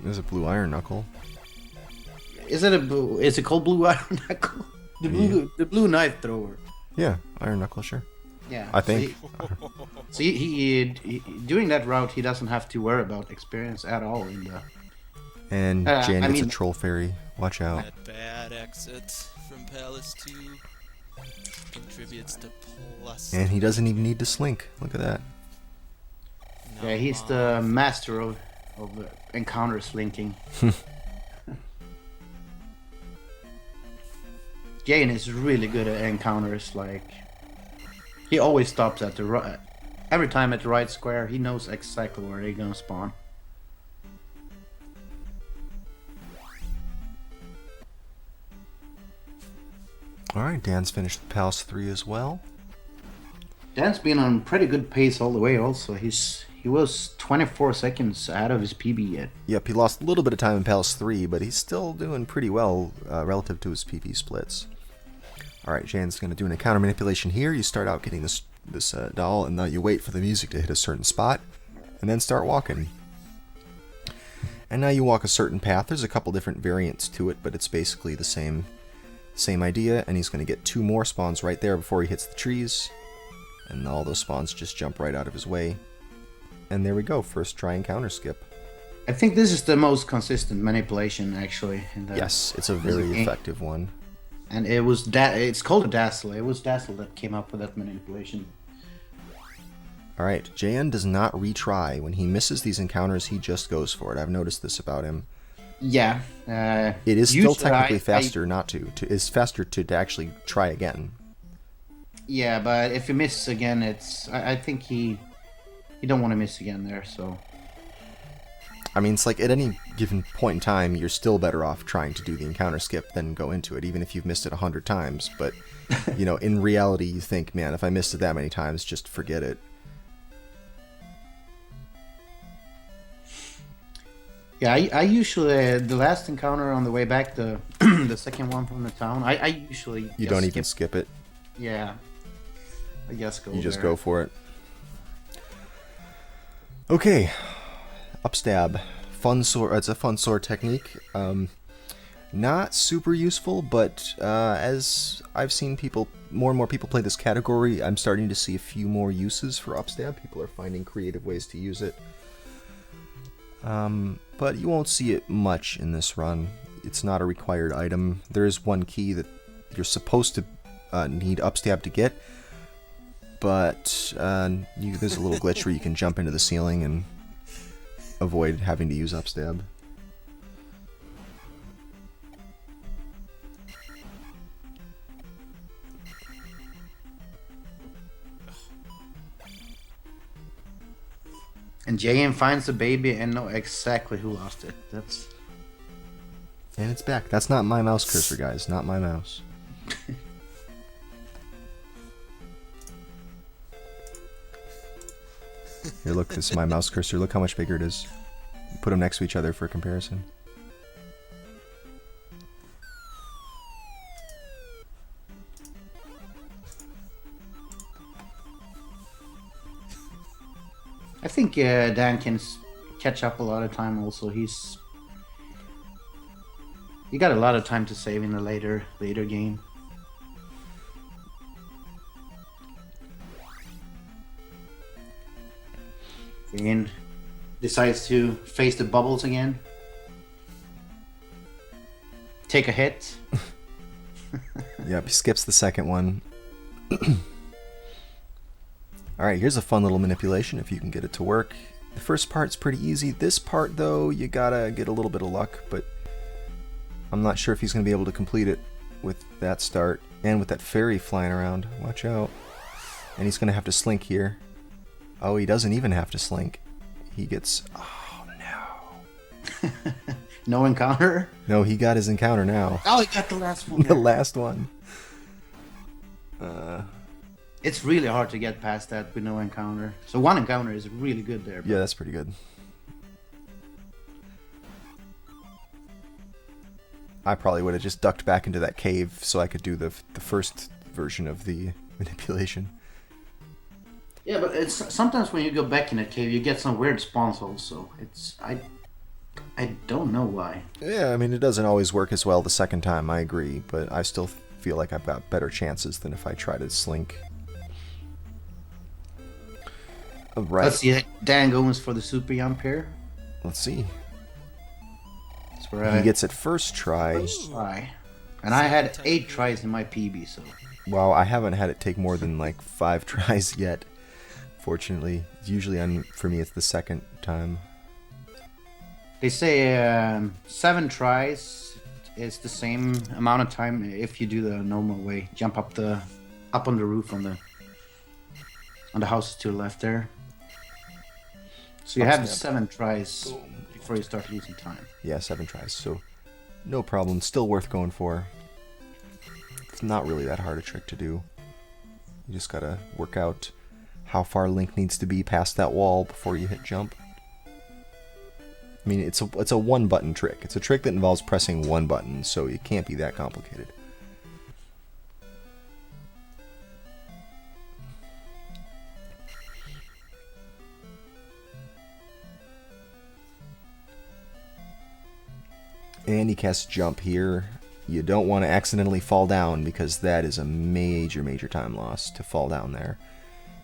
There's a blue iron knuckle. Is it called blue iron knuckle? The blue knife thrower. Yeah, iron knuckle, sure. Yeah, I think. So he doing that route, he doesn't have to worry about experience at all in the. And Jan gets a troll fairy. Watch out. That bad exit from Palace 2 contributes to plus. And he doesn't even need to slink. Look at that. Yeah, he's the master of encounter slinking. Jane is really good at encounters. Like, he always stops at the right. Every time at the right square, he knows exactly where they're gonna spawn. Alright, Dan's finished the Palace 3 as well. Dan's been on pretty good pace all the way also. He was 24 seconds ahead of his PB yet. Yep, he lost a little bit of time in Palace 3, but he's still doing pretty well relative to his PB splits. Alright, Jan's going to do an encounter manipulation here. You start out getting this doll, and then you wait for the music to hit a certain spot, and then start walking. And now you walk a certain path. There's a couple different variants to it, but it's basically the same idea, and he's going to get 2 more spawns right there before he hits the trees. And all those spawns just jump right out of his way. And there we go, first try encounter skip. I think this is the most consistent manipulation, actually. Yes, it's a very effective one. And it's called a Dazzle. It was Dazzle that came up with that manipulation. Alright, JN does not retry. When he misses these encounters, he just goes for it. I've noticed this about him. Yeah. It is still Usually technically faster not to. It's faster to actually try again. Yeah, but if you miss again, it's. I think he don't want to miss again there. So. I mean, it's like at any given point in time, you're still better off trying to do the encounter skip than go into it, even if you've missed it 100 times. But, you know, in reality, you think, man, if I missed it that many times, just forget it. Yeah, I usually the last encounter on the way back, the the second one from the town. I usually You don't even skip it. Yeah, I guess go. You just go for it. Okay, upstab, fun sword. It's a fun sword technique. Not super useful, but as I've seen more and more people play this category, I'm starting to see a few more uses for upstab. People are finding creative ways to use it. But you won't see it much in this run. It's not a required item. There is one key that you're supposed to need upstab to get, but there's a little glitch where you can jump into the ceiling and avoid having to use upstab. And JM finds the baby and know exactly who lost it. That's. And it's back. That's not my mouse cursor, guys. Not my mouse. Here, look. This is my mouse cursor. Look how much bigger it is. Put them next to each other for comparison. I think Dan can catch up a lot of time. Also, he got a lot of time to save in the later game. And decides to face the bubbles again. Take a hit. Yep, he skips the second one. Alright, here's a fun little manipulation if you can get it to work. The first part's pretty easy. This part, though, you gotta get a little bit of luck, but I'm not sure if he's gonna be able to complete it with that start and with that fairy flying around. Watch out. And he's gonna have to slink here. Oh, he doesn't even have to slink. He gets... Oh, no. No encounter? No, he got his encounter now. Oh, he got the last one. The last one. It's really hard to get past that with no encounter. So one encounter is really good there. Yeah, that's pretty good. I probably would have just ducked back into that cave so I could do the first version of the manipulation. Yeah, but it's sometimes when you go back in a cave, you get some weird spawns also. I don't know why. Yeah, I mean, it doesn't always work as well the second time, I agree, but I still feel like I've got better chances than if I try to slink. Right. Let's see, Dan goes for the super jump here. Let's see. That's where He gets it first try. And I had 8 tries in my PB, so... Wow, I haven't had it take more than like 5 tries yet, fortunately. Usually, for me, it's the second time. They say 7 tries is the same amount of time if you do the normal way. Jump up on the roof on the houses to the left there. So you have 7 tries before you start losing time. Yeah, 7 tries, so no problem. Still worth going for. It's not really that hard a trick to do. You just gotta work out how far Link needs to be past that wall before you hit jump. I mean, it's a one-button trick. It's a trick that involves pressing one button, so it can't be that complicated. And he casts jump here. You don't want to accidentally fall down because that is a major, major time loss to fall down there.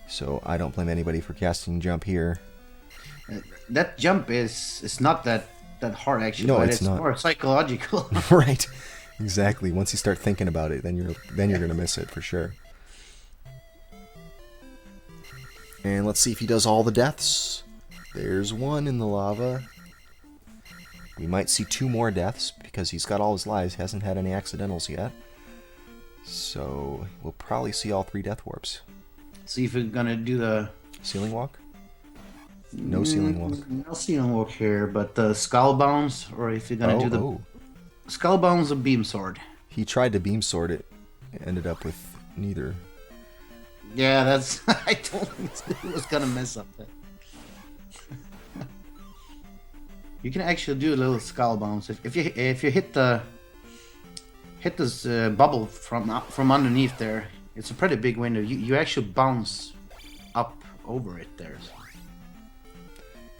So I don't blame anybody for casting jump here. That jump is not that hard actually, no, but it's not. More psychological. Right. Exactly. Once you start thinking about it, then you're gonna miss it for sure. And let's see if he does all the deaths. There's one in the lava. We might see 2 more deaths because he's got all his lives. Hasn't had any accidentals yet. So we'll probably see all 3 death warps. See if we're gonna do the Ceiling walk? No ceiling walk. No ceiling walk here, but the skull bounce, or if you're gonna do the skull bounce or beam sword. He tried to beam sword it, ended up with neither. Yeah, that's. I told him he was gonna mess up that. You can actually do a little skull bounce if you hit this bubble from underneath there. It's a pretty big window. You actually bounce up over it there. So.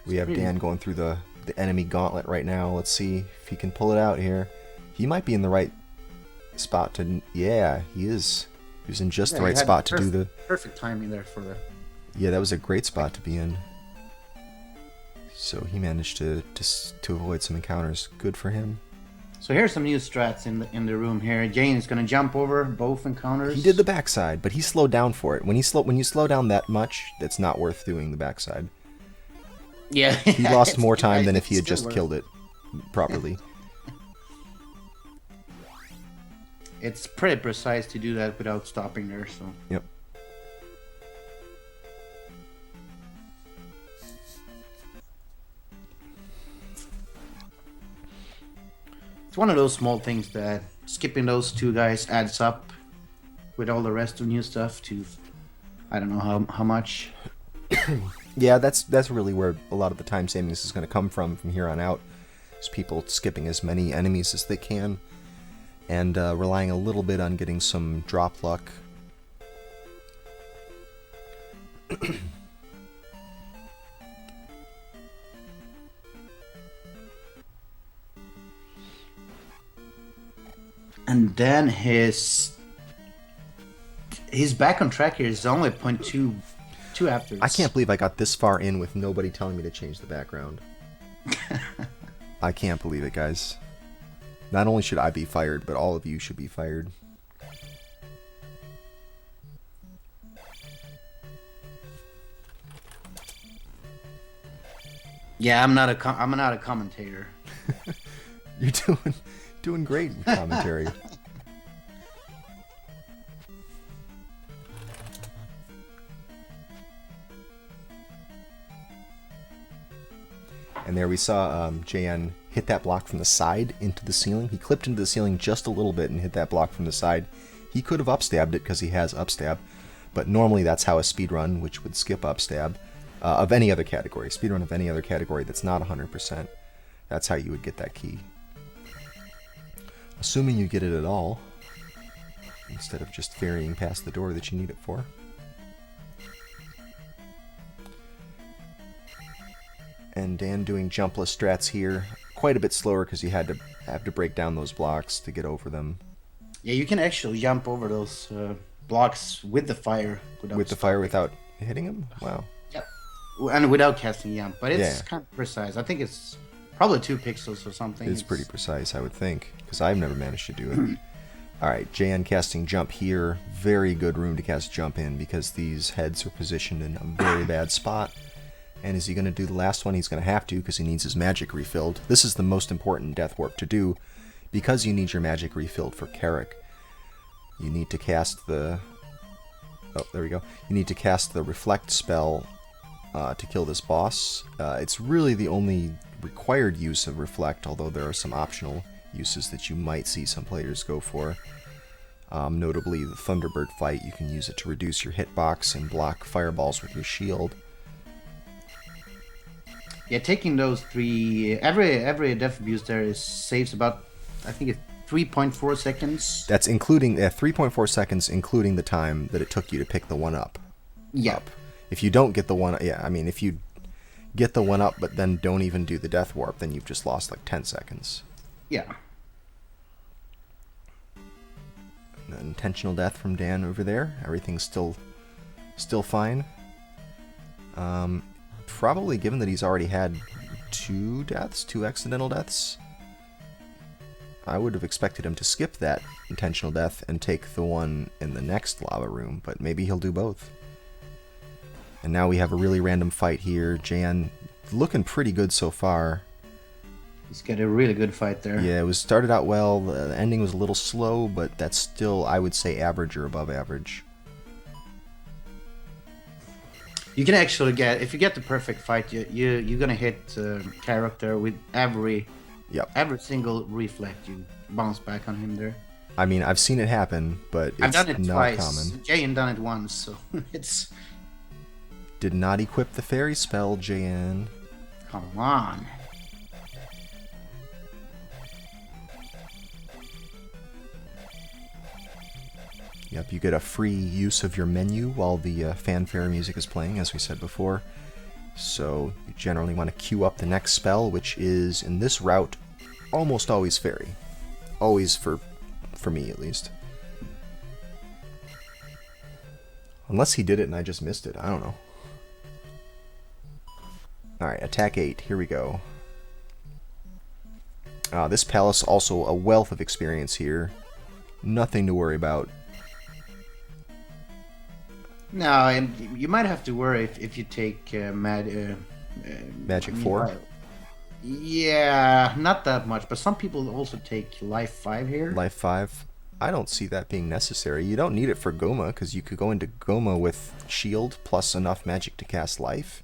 We have Dan going through the enemy gauntlet right now. Let's see if he can pull it out here. He might be in the right spot to... Yeah, he is. He was in just the right spot to do the... Perfect timing there for the... Yeah, that was a great spot to be in. So he managed to avoid some encounters. Good for him. So here's some new strats in the room here. Jane is going to jump over both encounters. He did the backside, but he slowed down for it. When you slow down that much, it's not worth doing the backside. Yeah. He lost more time than if he had just killed it properly. It's pretty precise to do that without stopping there, so... Yep. It's one of those small things that skipping those 2 guys adds up with all the rest of new stuff to... I don't know how much... Yeah, that's really where a lot of the time savings is going to come from here on out. Is people skipping as many enemies as they can, and relying a little bit on getting some drop luck. And then his back on track here is only 0.2 after this. I can't believe I got this far in with nobody telling me to change the background. I can't believe it, guys. Not only should I be fired, but all of you should be fired. Yeah, I'm not a commentator. You're doing great with commentary. And there we saw JN hit that block from the side into the ceiling. He clipped into the ceiling just a little bit and hit that block from the side. He could have upstabbed it because he has upstab, but normally that's how a speedrun, which would skip upstab, of any other category, speedrun of any other category that's not 100%, that's how you would get that key. Assuming you get it at all, instead of just ferrying past the door that you need it for. And Dan doing jumpless strats here, quite a bit slower because you have to break down those blocks to get over them. Yeah, you can actually jump over those blocks with the fire. Without hitting them? Wow. Yep. And without casting jump, but it's kind of precise. I think it's probably 2 pixels or something. It's pretty precise, I would think, because I've never managed to do it. Alright, JN casting jump here. Very good room to cast jump in because these heads are positioned in a very bad spot. And is he going to do the last one? He's going to have to because he needs his magic refilled. This is the most important death warp to do because you need your magic refilled for Carrick. You need to cast the... Oh, there we go. You need to cast the reflect spell to kill this boss. It's really the only required use of reflect, although there are some optional uses that you might see some players go for. Notably, the Thunderbird fight, you can use it to reduce your hitbox and block fireballs with your shield. Yeah, taking those 3... Every death abuse there saves about, I think it's 3.4 seconds. That's including 3.4 seconds, including the time that it took you to pick the one up. Yeah. Up. If you don't get the one... Yeah, I mean, if you get the one up but then don't even do the death warp, then you've just lost like 10 seconds. Yeah. An intentional death from Dan over there. Everything's still fine. Probably, given that he's already had 2 accidental deaths, I would have expected him to skip that intentional death and take the one in the next lava room, but maybe he'll do both. And now we have a really random fight here. Jan looking pretty good so far. He's got a really good fight there. Yeah, it was started out well. The ending was a little slow, but that's still, I would say, average or above average. You can actually get, if you get the perfect fight, you're gonna hit character with every single reflect. You bounce back on him there. I mean, I've seen it happen, but it's I've done it not twice. common. Jayan done it once, so it's. Did not equip the fairy spell, JN. Come on. Yep, you get a free use of your menu while the fanfare music is playing, as we said before. So you generally want to queue up the next spell, which is, in this route, almost always fairy. Always for me, at least. Unless he did it and I just missed it. I don't know. Alright, attack 8. Here we go. This palace, also a wealth of experience here. Nothing to worry about. No, and you might have to worry if you take Magic 4? Yeah, not that much, but some people also take Life 5 here. Life 5? I don't see that being necessary. You don't need it for Goma, because you could go into Goma with Shield plus enough magic to cast Life.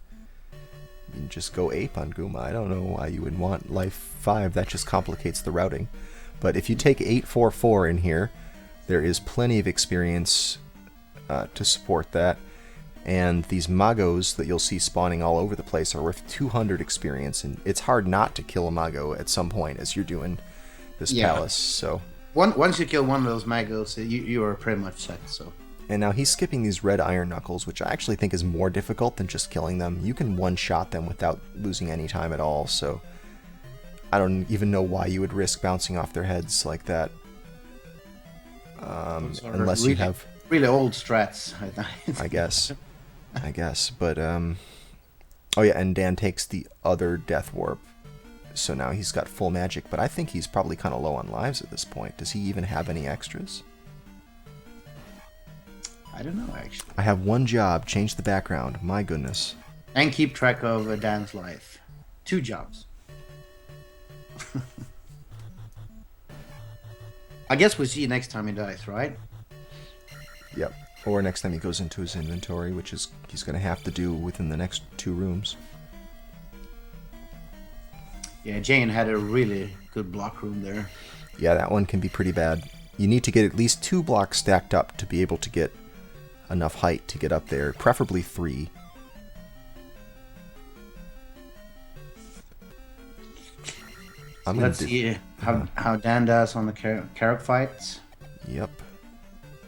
You can just go ape on Guma. I don't know why you would want Life 5. That just complicates the routing. But if you take 844 in here, there is plenty of experience to support that. And these Magos that you'll see spawning all over the place are worth 200 experience, and it's hard not to kill a Mago at some point as you're doing this palace. So once you kill one of those Magos, you are pretty much set. So. And now he's skipping these red iron knuckles, which I actually think is more difficult than just killing them. You can one-shot them without losing any time at all, so I don't even know why you would risk bouncing off their heads like that. Unless really, you have... really old strats, I guess. But, oh yeah, and Dan takes the other Death Warp. So now he's got full magic, but I think he's probably kind of low on lives at this point. Does he even have any extras? I don't know, actually. I have one job, change the background. My goodness. And keep track of Dan's life. 2 jobs. I guess we'll see you next time he dies, right? Yep. Or next time he goes into his inventory, which is he's going to have to do within the next 2 rooms. Yeah, Jane had a really good block room there. Yeah, that one can be pretty bad. You need to get at least 2 blocks stacked up to be able to get enough height to get up there, preferably 3. Let's see how Dan does on the Carrot fights. Yep.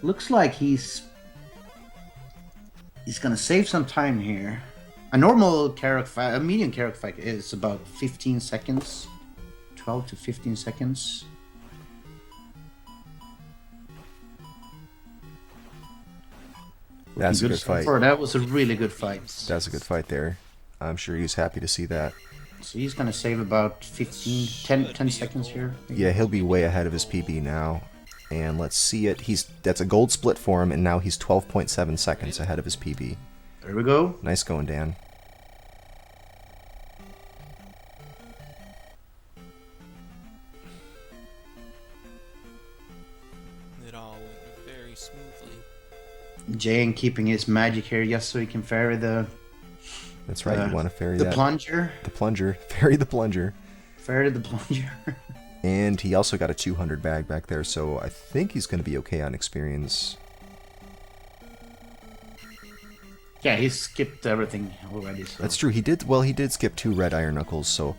Looks like he's gonna save some time here. A normal Carrot fight, a medium Carrot fight is about 15 seconds, 12 to 15 seconds. That's a good fight. That was a really good fight. That's a good fight there. I'm sure he's happy to see that. So he's gonna save about 10 seconds here. Yeah, he'll be way ahead of his PB now. And let's see it. That's a gold split for him, and now he's 12.7 seconds ahead of his PB. There we go. Nice going, Dan. It all went very smoothly. Jane keeping his magic here just so he can ferry the... That's right, you want to ferry that. The plunger. The plunger. Ferry the plunger. Ferry the plunger. And he also got a 200 bag back there, so I think he's going to be okay on experience. Yeah, he skipped everything already. So. That's true. He did skip 2 red iron knuckles, so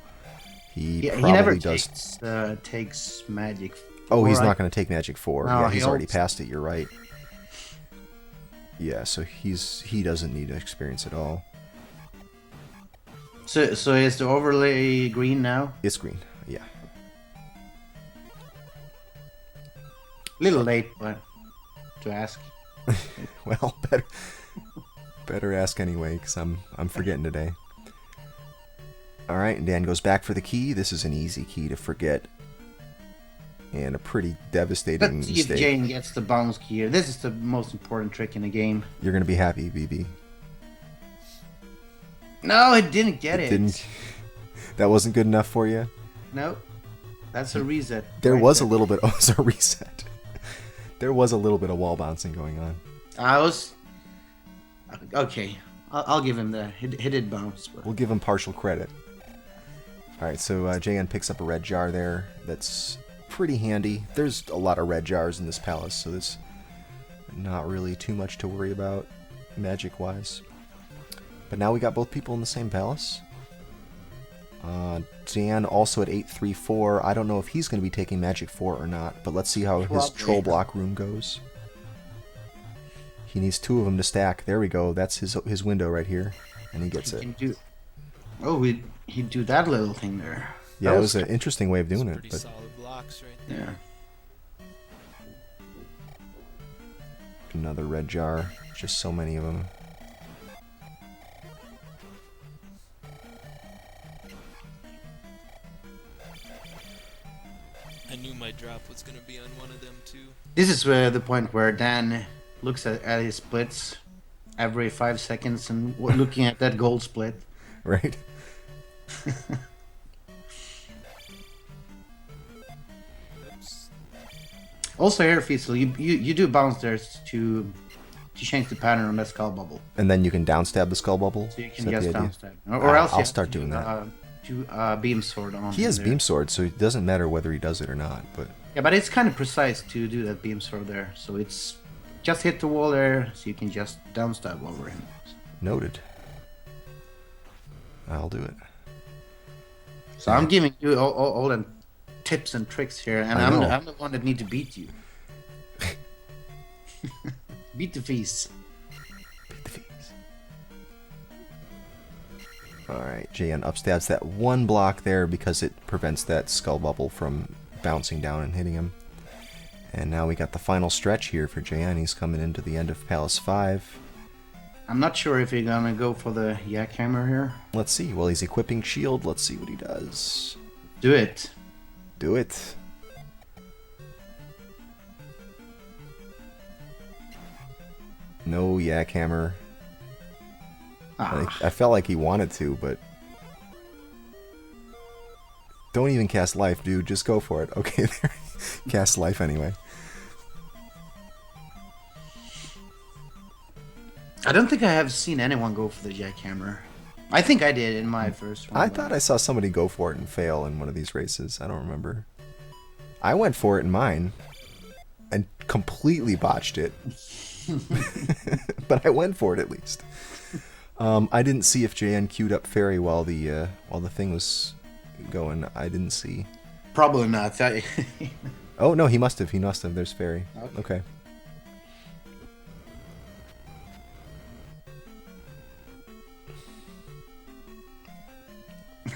he probably never does. takes magic. Oh, he's not going to take magic 4. No, yeah, he's already passed it. You're right. Yeah, so he doesn't need experience at all. So is the overlay green now? It's green. Yeah. Little late, but to ask. Well, better ask anyway, because I'm forgetting today. All right, and Dan goes back for the key. This is an easy key to forget, and a pretty devastating Let's see mistake. if Jane gets the bounce key here. This is the most important trick in the game. You're gonna be happy, BB. No, it didn't get it. Didn't. That wasn't good enough for you. No, that's a reset. There right was there. a little bit. Oh, it's a reset. There was a little bit of wall bouncing going on. I was okay. I'll give him that. He did bounce. But... We'll give him partial credit. Alright, so JN picks up a red jar there. That's pretty handy. There's a lot of red jars in this palace, so there's not really too much to worry about magic-wise. But now we got both people in the same palace. Dan also at 834. I don't know if he's going to be taking Magic 4 or not, but let's see how his troll block room goes. He needs 2 of them to stack. There we go. That's his window right here, and he gets it. Oh, he'd do that little thing there. Yeah, it was an interesting way of doing it. Pretty But solid blocks right there. Yeah. another red jar. Just so many of them. I knew my drop was gonna be on one of them too. This is where the point where Dan looks at his splits every 5 seconds and looking at that gold split. Right? Oops. Also here, Fiesel, you do bounce there to change the pattern on that skull bubble. And then you can downstab the skull bubble. So you Is can that just the idea? downstab. Or else I'll you have start to doing that. Do beam sword on. He has there. beam sword, so it doesn't matter whether he does it or not. But Yeah, but it's kind of precise to do that beam sword there. So it's just hit the wall there, so you can just downstab over him. noted. I'll do it. So I'm giving you all the tips and tricks here, and I know. I'm the one that need to beat you. Beat the feast. Beat the fees. Alright, JN upstabs that one block there because it prevents that skull bubble from bouncing down and hitting him. And now we got the final stretch here for JN. He's coming into the end of Palace 5. I'm not sure if you're gonna go for the yak hammer here. Let's see. Well, he's equipping shield. Let's see what he does. Do it. Do it. No yak hammer. I felt like he wanted to, but don't even cast life, dude. Just go for it. Okay, there. Cast life anyway. I don't think I have seen anyone go for the jackhammer. I think I did in my first one. I thought I saw somebody go for it and fail in one of these races. I don't remember. I went for it in mine and completely botched it. But I went for it at least. I didn't see if JN queued up Fairy while the thing was going. I didn't see. Probably not. Oh no, he must have. He must have. There's Fairy. Okay.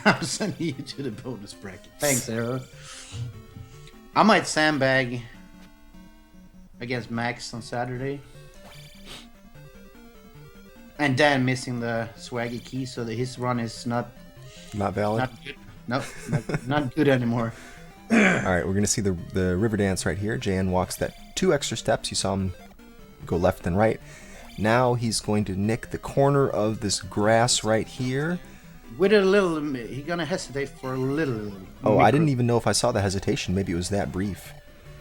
I'm sending you to the bonus bracket. Thanks, Arrow. I might sandbag against Max on Saturday. And Dan missing the swaggy key, so that his run is not Valid? not good. No, not good anymore. Alright, we're going to see the river dance right here. JN walks that 2 extra steps. You saw him go left and right. Now he's going to nick the corner of this grass right here. With a little, he's gonna hesitate for a little. Oh, I didn't even know if I saw the hesitation. Maybe it was that brief.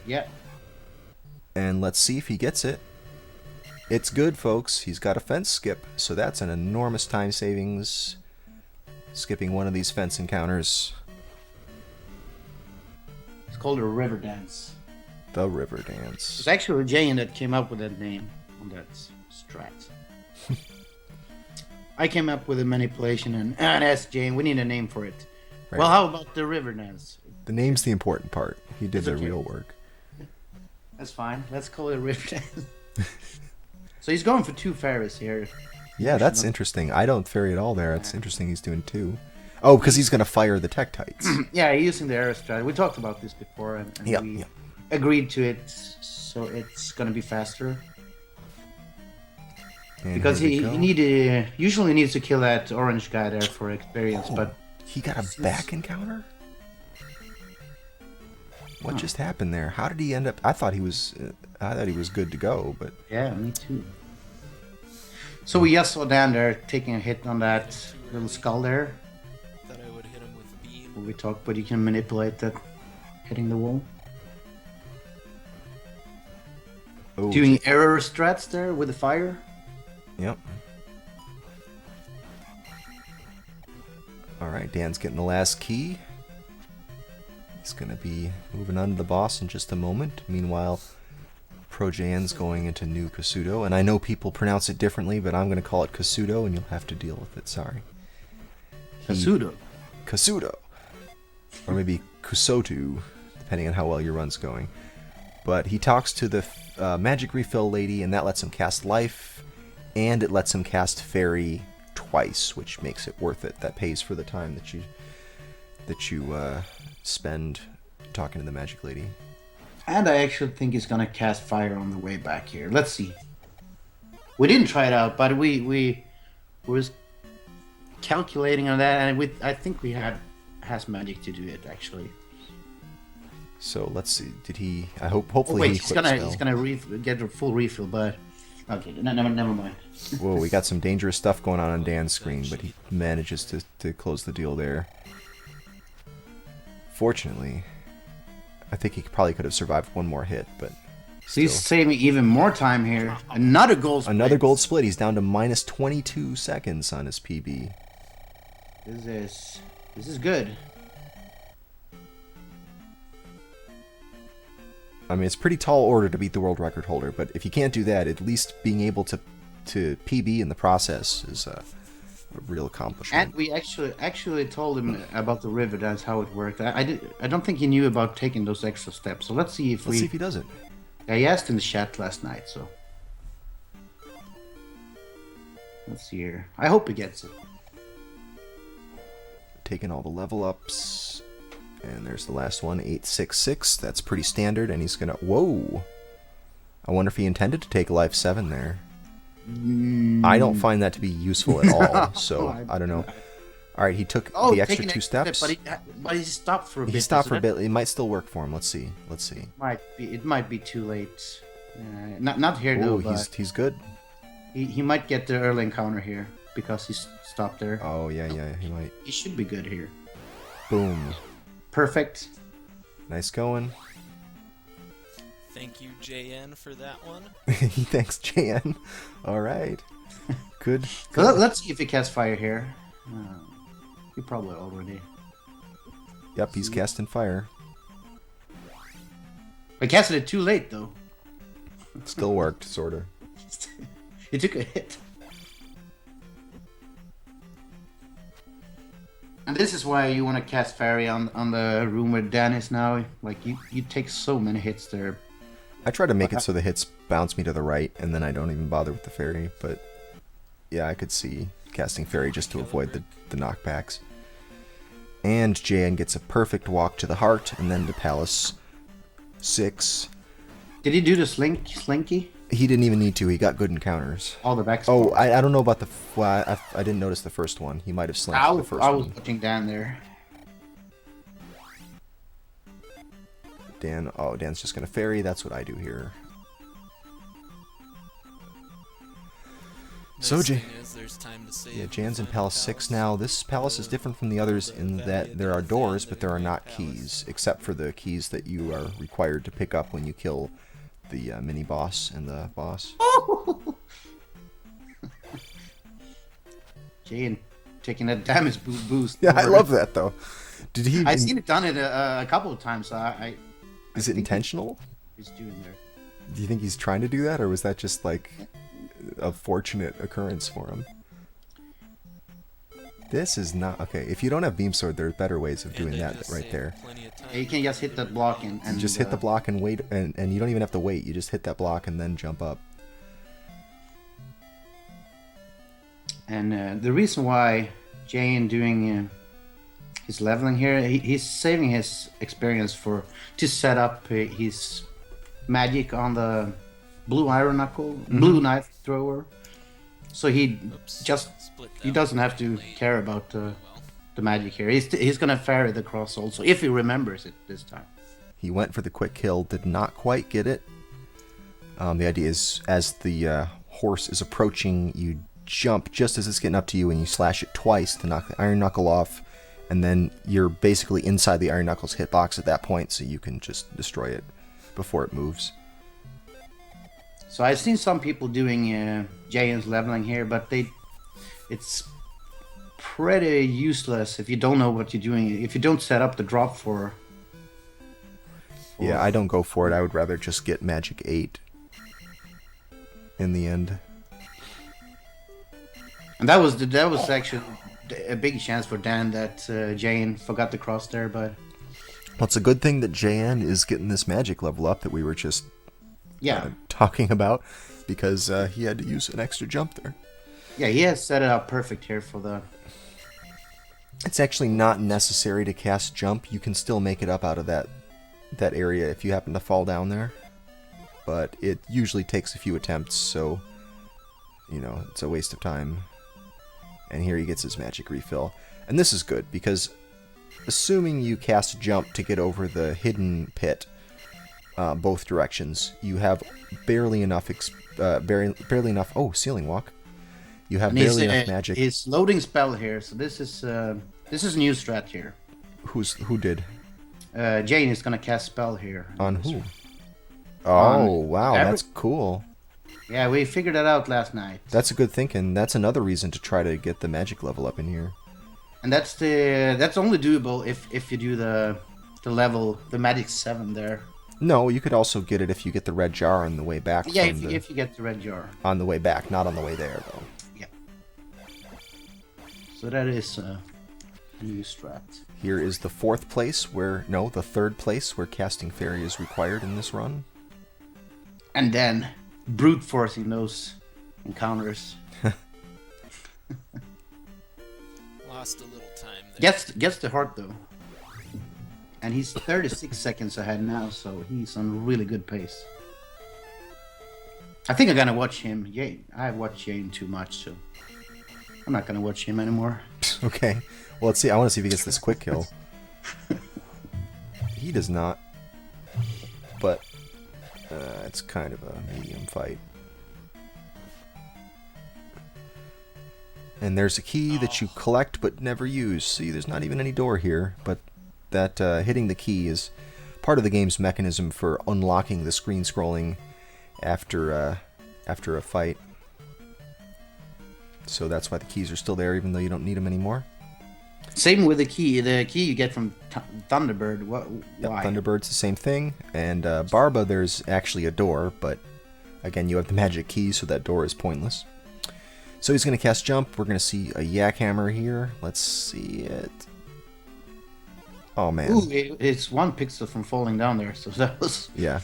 Yeah. And let's see if he gets it. It's good, folks. He's got a fence skip, so that's an enormous time savings. Skipping one of these fence encounters. It's called a river dance. The river dance. It's actually Jane that came up with that name on that strat. I came up with a manipulation and asked Jane, we need a name for it. Right. Well, how about the river dance? The name's the important part. He did It's the okay. real work. That's fine. Let's call it a river dance. So he's going for 2 fairies here. Yeah, that's interesting. I don't fairy at all there. It's interesting he's doing 2. Oh, because he's going to fire the Tektites. Yeah, using the arrow strat. We talked about this before, and we agreed to it, so it's going to be faster. And Because here we go. usually needs to kill that orange guy there for experience, Oh, but he got a back encounter? What just happened there? How did he end up? I thought he was good to go, but yeah, me too. So we just saw Dan there taking a hit on that little skull there. Thought I would hit him with beam. before we talk, but you can manipulate that hitting the wall. Oh, Doing error strats there with the fire. Yep. Alright, Dan's getting the last key. He's going to be moving on to the boss in just a moment. Meanwhile, Pro Jan's going into New Kasudo. And I know people pronounce it differently, but I'm going to call it Kasudo, and you'll have to deal with it. Sorry. Kasudo. Kasudo. Or maybe Kusotu, depending on how well your run's going. But he talks to the magic refill lady, and that lets him cast life, and it lets him cast fairy twice, which makes it worth it. That pays for the time that you spend talking to the magic lady. And I actually think he's gonna cast fire on the way back here. Let's see. We didn't try it out, but we was calculating on that, and I think we has magic to do it actually. So let's see. Did he? Hopefully wait, he he's gonna get a full refill, but okay, never mind. Whoa, we got some dangerous stuff going on Dan's screen, but he manages to close the deal there. Fortunately, I think he probably could have survived one more hit, but so he's saving even more time here. Another gold split. Another gold split. He's down to minus 22 seconds on his PB. This is good. I mean, it's pretty tall order to beat the world record holder, but if you can't do that, at least being able to PB in the process is a real accomplishment. And we actually told him about the river. That's how it worked. I don't think he knew about taking those extra steps. So let's see if see if he does it. I asked in the chat last night, so let's see here. I hope he gets it. Taking all the level ups. And there's the last one, 866. That's pretty standard, and he's gonna... Whoa! I wonder if he intended to take life 7 there. I don't find that to be useful at all, so I don't know. Alright, he took the extra 2 steps. But he stopped for a bit. He stopped for a bit. It might still work for him. Let's see. It might be too late. Not here though. He's good. He might get the early encounter here because he stopped there. Oh yeah, he might. He should be good here. Boom. Perfect. Nice going. Thank you, JN, for that one. Thanks, JN. All right. Good. So let's see if he casts fire here. He probably already. Yep, he's casting fire. I casted it too late, though. It still worked, sort of. He took a hit. And this is why you want to cast fairy on the room where Dan is now. Like, you take so many hits there. I try to make it so the hits bounce me to the right, and then I don't even bother with the fairy, but yeah, I could see casting fairy just to avoid the knockbacks. And JN gets a perfect walk to the heart, and then to Palace 6. Did he do the slinky? He didn't even need to. He got good encounters. All the back. Oh, I don't know about the... Well, I didn't notice the first one. He might have slinked the first one. I was watching Dan there. Dan's just going to fairy. That's what I do here. So, Jan's in Palace 6 now. This palace is different from the others in that there are doors, but there are not keys, except for the keys that you are required to pick up when you kill the mini-boss and the boss. Jan taking that damage boost. Yeah, I love that, though. Did he? I've seen it done it a couple of times. Is it intentional? He's doing there. Do you think he's trying to do that, or was that just like a fortunate occurrence for him? This is not okay. If you don't have beam sword, there are better ways of doing that right there. Yeah, you can just hit that block and just hit the block and wait, and you don't even have to wait. You just hit that block and then jump up. And the reason why Jane doing his leveling here, he's saving his experience to set up his magic on the blue iron knuckle, blue knife thrower. So he doesn't have to care about the magic here. He's gonna ferry the cross also if he remembers it this time. He went for the quick kill, did not quite get it. The idea is as the horse is approaching, you jump just as it's getting up to you and you slash it twice to knock the iron knuckle off, And then you're basically inside the Iron Knuckles hitbox at that point, so you can just destroy it before it moves. So I've seen some people doing Jane's leveling here, but it's pretty useless if you don't know what you're doing. If you don't set up the drop for Yeah, I don't go for it. I would rather just get Magic 8 in the end. And that was actually a big chance for Dan that Jane forgot to cross there, but Well, it's a good thing that JN is getting this magic level up that we were just yeah, talking about, because he had to use an extra jump there. yeah, he has set it up perfect here for the. It's actually not necessary to cast jump. You can still make it up out of that area if you happen to fall down there. But it usually takes a few attempts, so it's a waste of time. And here he gets his magic refill. And this is good, because assuming you cast jump to get over the hidden pit, both directions, you have barely enough barely enough. Oh, ceiling walk. You have barely enough magic. His loading spell here, so this is new strat here. Who did? Jane is gonna cast spell here. On who? Oh, wow, that's cool. Yeah, we figured that out last night. That's a good thinking. That's another reason to try to get the magic level up in here. And that's only doable if you do the magic 7 there. No, you could also get it if you get the red jar on the way back. Yeah, if you get the red jar. On the way back, not on the way there, though. Yeah. So that is a new strat. Here is the the third place where casting fairy is required in this run. And then brute forcing those encounters. Lost a little time there. Gets the heart though. And he's 36 seconds ahead now, so he's on really good pace. I think I'm gonna watch him. Yeah, I watched Jane too much, so I'm not gonna watch him anymore. Okay. Well, let's see. I want to see if he gets this quick kill. He does not. But it's kind of a medium fight. And there's a key that you collect but never use. See, there's not even any door here, but that hitting the key is part of the game's mechanism for unlocking the screen scrolling after a fight. So that's why the keys are still there, even though you don't need them anymore. Same with the key. The key you get from Thunderbird. Why? Yep, Thunderbird's the same thing. And Barba, there's actually a door, but again, you have the magic key, so that door is pointless. So he's going to cast jump. We're going to see a yak hammer here. Let's see it. Oh, man. Ooh, it's 1 pixel from falling down there, so that was... Yeah.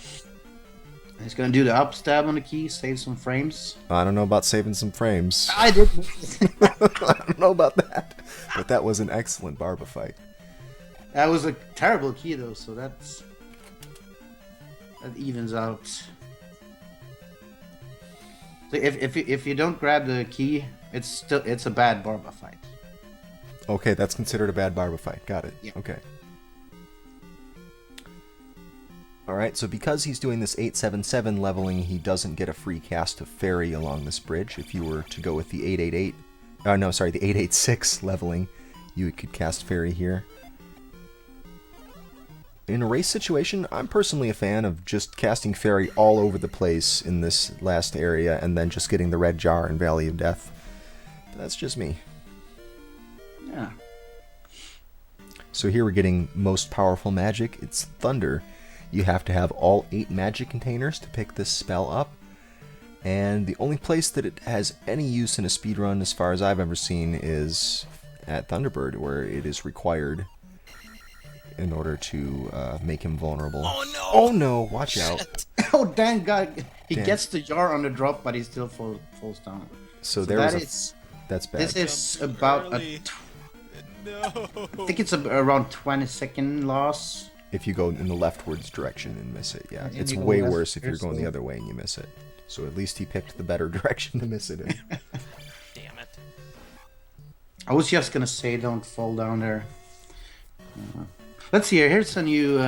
He's going to do the up stab on the key, save some frames. I don't know about saving some frames. I did. I don't know about that. But that was an excellent Barba fight. That was a terrible key, though, so that evens out. So if you don't grab the key, it's a bad Barba fight. Okay, that's considered a bad Barba fight. Got it. Yeah. Okay. Alright, so because he's doing this 877 leveling, he doesn't get a free cast of Fairy along this bridge. If you were to go with the the 886 leveling, you could cast Fairy here. In a race situation, I'm personally a fan of just casting Fairy all over the place in this last area and then just getting the red jar in Valley of Death. But that's just me. Yeah. So here we're getting most powerful magic. It's Thunder. You have to have all 8 magic containers to pick this spell up. And the only place that it has any use in a speedrun, as far as I've ever seen, is at Thunderbird, where it is required in order to make him vulnerable. Oh no! Oh no! Watch out! Oh, dang God. He Damn. gets the jar on the drop, but he still falls down. So that's bad. This is about No. I think it's around 20-second loss. If you go in the leftwards direction and miss it, yeah. And It's you go way left worse if you're first, going the so- other way and you miss it. So at least he picked the better direction to miss it in. Damn it. I was just gonna say don't fall down there. Let's see here. Here's a new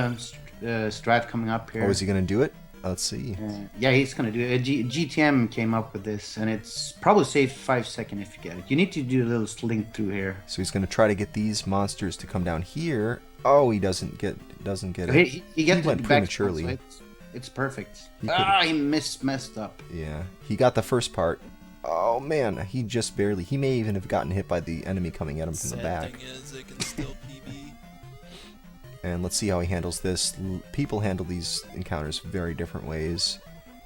strat coming up here. Oh, is he going to do it? Let's see. Yeah, he's gonna do it. GTM came up with this, and it's probably save 5 seconds if you get it. You need to do a little slink through here. So he's going to try to get these monsters to come down here. Oh, he doesn't get it. He gets went it back, prematurely. so it's perfect. He He messed up. Yeah, he got the first part. Oh man, he just barely. He may even have gotten hit by the enemy coming at him from the back. Thing is, it can still PB. And let's see how he handles this. People handle these encounters very different ways.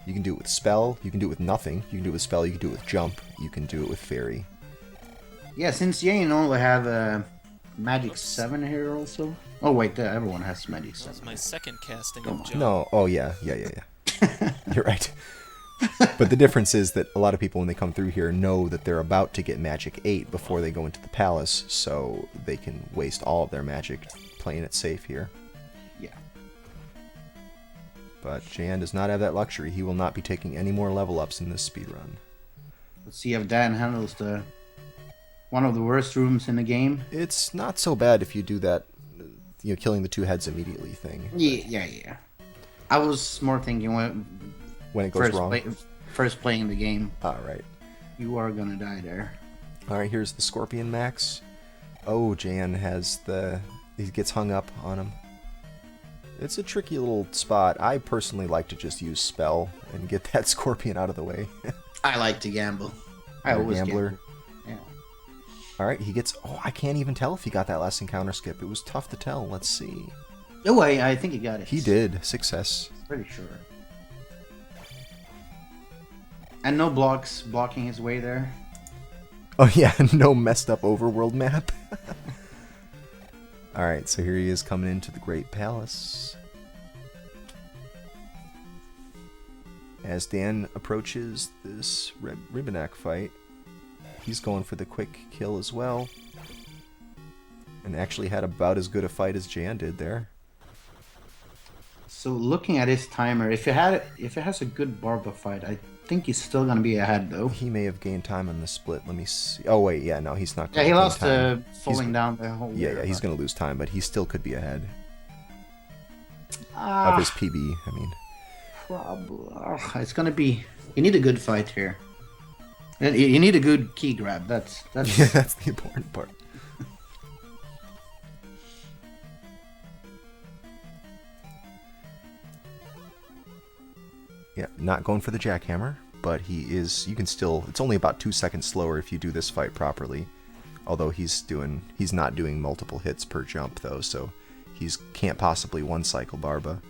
You can do it with spell, you can do it with nothing, you can do it with spell, you can do it with jump, you can do it with fairy. Yeah, since Jane only have Magic 7 here also. Oh wait, everyone has Magic 7. That's my second casting of jump. No, oh yeah. You're right. But the difference is that a lot of people, when they come through here, know that they're about to get Magic 8 before they go into the palace, so they can waste all of their magic playing it safe here. Yeah. But Jan does not have that luxury. He will not be taking any more level ups in this speedrun. Let's see if Dan handles one of the worst rooms in the game. It's not so bad if you do that, killing the 2 heads immediately thing. Yeah. I was more thinking When it goes wrong. First playing the game. Alright. You are gonna die there. Alright, here's the Scorpion Max. Oh, Jan has he gets hung up on him. It's a tricky little spot. I personally like to just use spell and get that Scorpion out of the way. I like to gamble. I You're a always gambler. gamble. Yeah. Alright, he gets... Oh, I can't even tell if he got that last encounter skip. It was tough to tell. Let's see. Oh, I think he got it. He did. Success. Pretty sure. And no blocking his way there. Oh yeah, no messed up overworld map. Alright, so here he is coming into the Great Palace. As Dan approaches this Ribbonak fight, he's going for the quick kill as well. And actually had about as good a fight as Jan did there. So looking at his timer, if it has a good Barba fight, I think he's still gonna be ahead though. He may have gained time on the split. Let me see. Oh wait, yeah, no, he's not Yeah, going he to gain lost time. falling down the whole. Yeah, he's going to lose time, but he still could be ahead of Ah, his PB, I mean. probably. It's gonna be. You need a good fight here. And you need a good key grab. That's. Yeah, that's the important part. Yeah, not going for the jackhammer, but he is. You can still. It's only about 2 seconds slower if you do this fight properly. Although he's not doing multiple hits per jump though, so can't possibly one cycle Barba.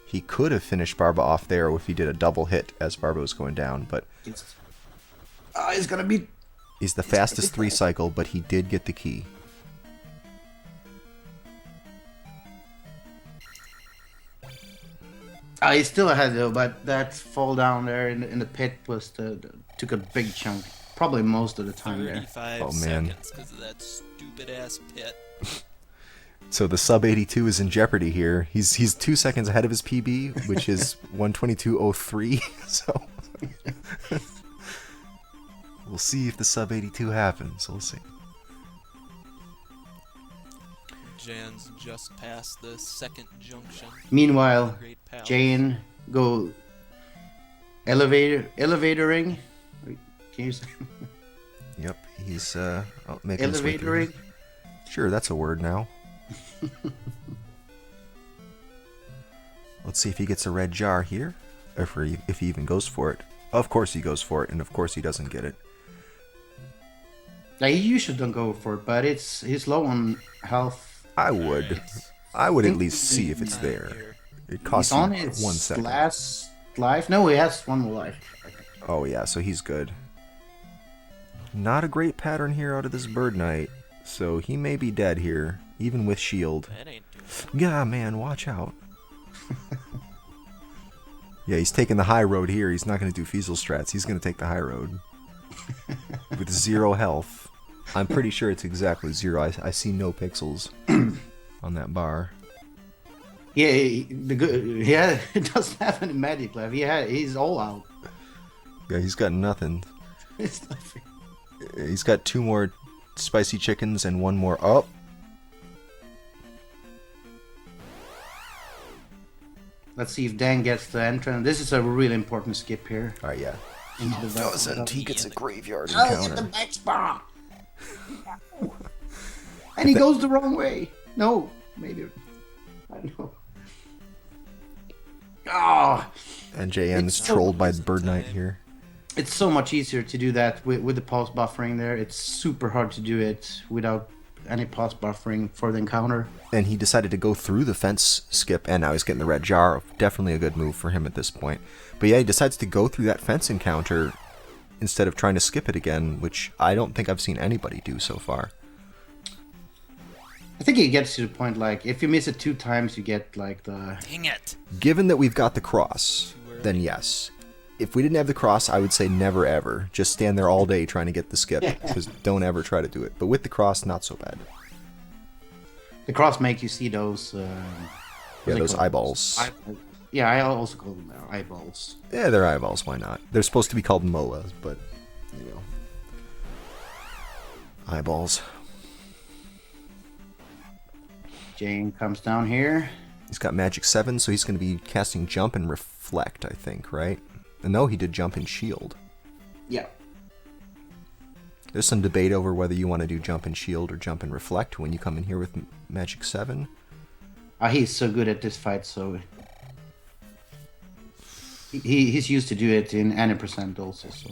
He could have finished Barba off there if he did a double hit as Barba was going down, but It's gonna be. he's the fastest 3 cycle, but he did get the key. He's still ahead though, but that fall down there in the pit took a big chunk, probably most of the time there. 35 Oh, man. seconds because of that stupid ass pit. So the sub 82 is in jeopardy here. He's 2 seconds ahead of his PB, which is 122.03. So we'll see if the sub 82 happens. We'll see. Jan's just past the second junction. Meanwhile, Great Palace. Jane go elevatoring. Can you say Yep, he's making his way through. elevatoring? Sure, that's a word now. Let's see if he gets a red jar here, if he even goes for it. Of course he goes for it, and of course he doesn't get it. Like, he usually don't go for it, but he's low on health. I would at least see if it's Time there. here. It costs He's on him his 1 second. last life. No, he has one more life. Oh yeah, so he's good. Not a great pattern here out of this Bird Knight, so he may be dead here, even with shield. That ain't doing Yeah, man, watch out. Yeah, he's taking the high road here. He's not going to do Feasel strats. He's going to take the high road. With 0 health. I'm pretty sure it's exactly 0. I see no pixels on that bar. Yeah, he doesn't have any magic left. He's all out. Yeah, he's got nothing. It's nothing. He's got 2 more spicy chickens and 1 more. Oh! Let's see if Dan gets the entrance. This is a really important skip here. All right, yeah. Into the back. Doesn't. He gets a graveyard Oh, get the encounter. back spawn! And he goes the wrong way. No, maybe. I don't know. Oh, And JN's It's so trolled by the Bird Knight here. it's so much easier to do that with the pulse buffering there. It's super hard to do it without any pulse buffering for the encounter. And he decided to go through the fence skip, and now he's getting the red jar. Definitely a good move for him at this point. But yeah, he decides to go through that fence encounter instead of trying to skip it again, which I don't think I've seen anybody do so far. I think it gets to the point like if you miss it 2 times, you get like the. Dang it! Given that we've got the cross, then yes. If we didn't have the cross, I would say never ever. Just stand there all day trying to get the skip, because don't ever try to do it. But with the cross, not so bad. The cross make you see those. Yeah, those eyeballs. Yeah, I also call them eyeballs. Yeah, they're eyeballs, why not? They're supposed to be called MOAs, but, you know. Eyeballs. Jane comes down here. He's got Magic 7, so he's going to be casting Jump and Reflect, I think, right? And no, he did Jump and Shield. Yeah. There's some debate over whether you want to do Jump and Shield or Jump and Reflect when you come in here with Magic 7. He's so good at this fight, so he's used to do it in any percent also. So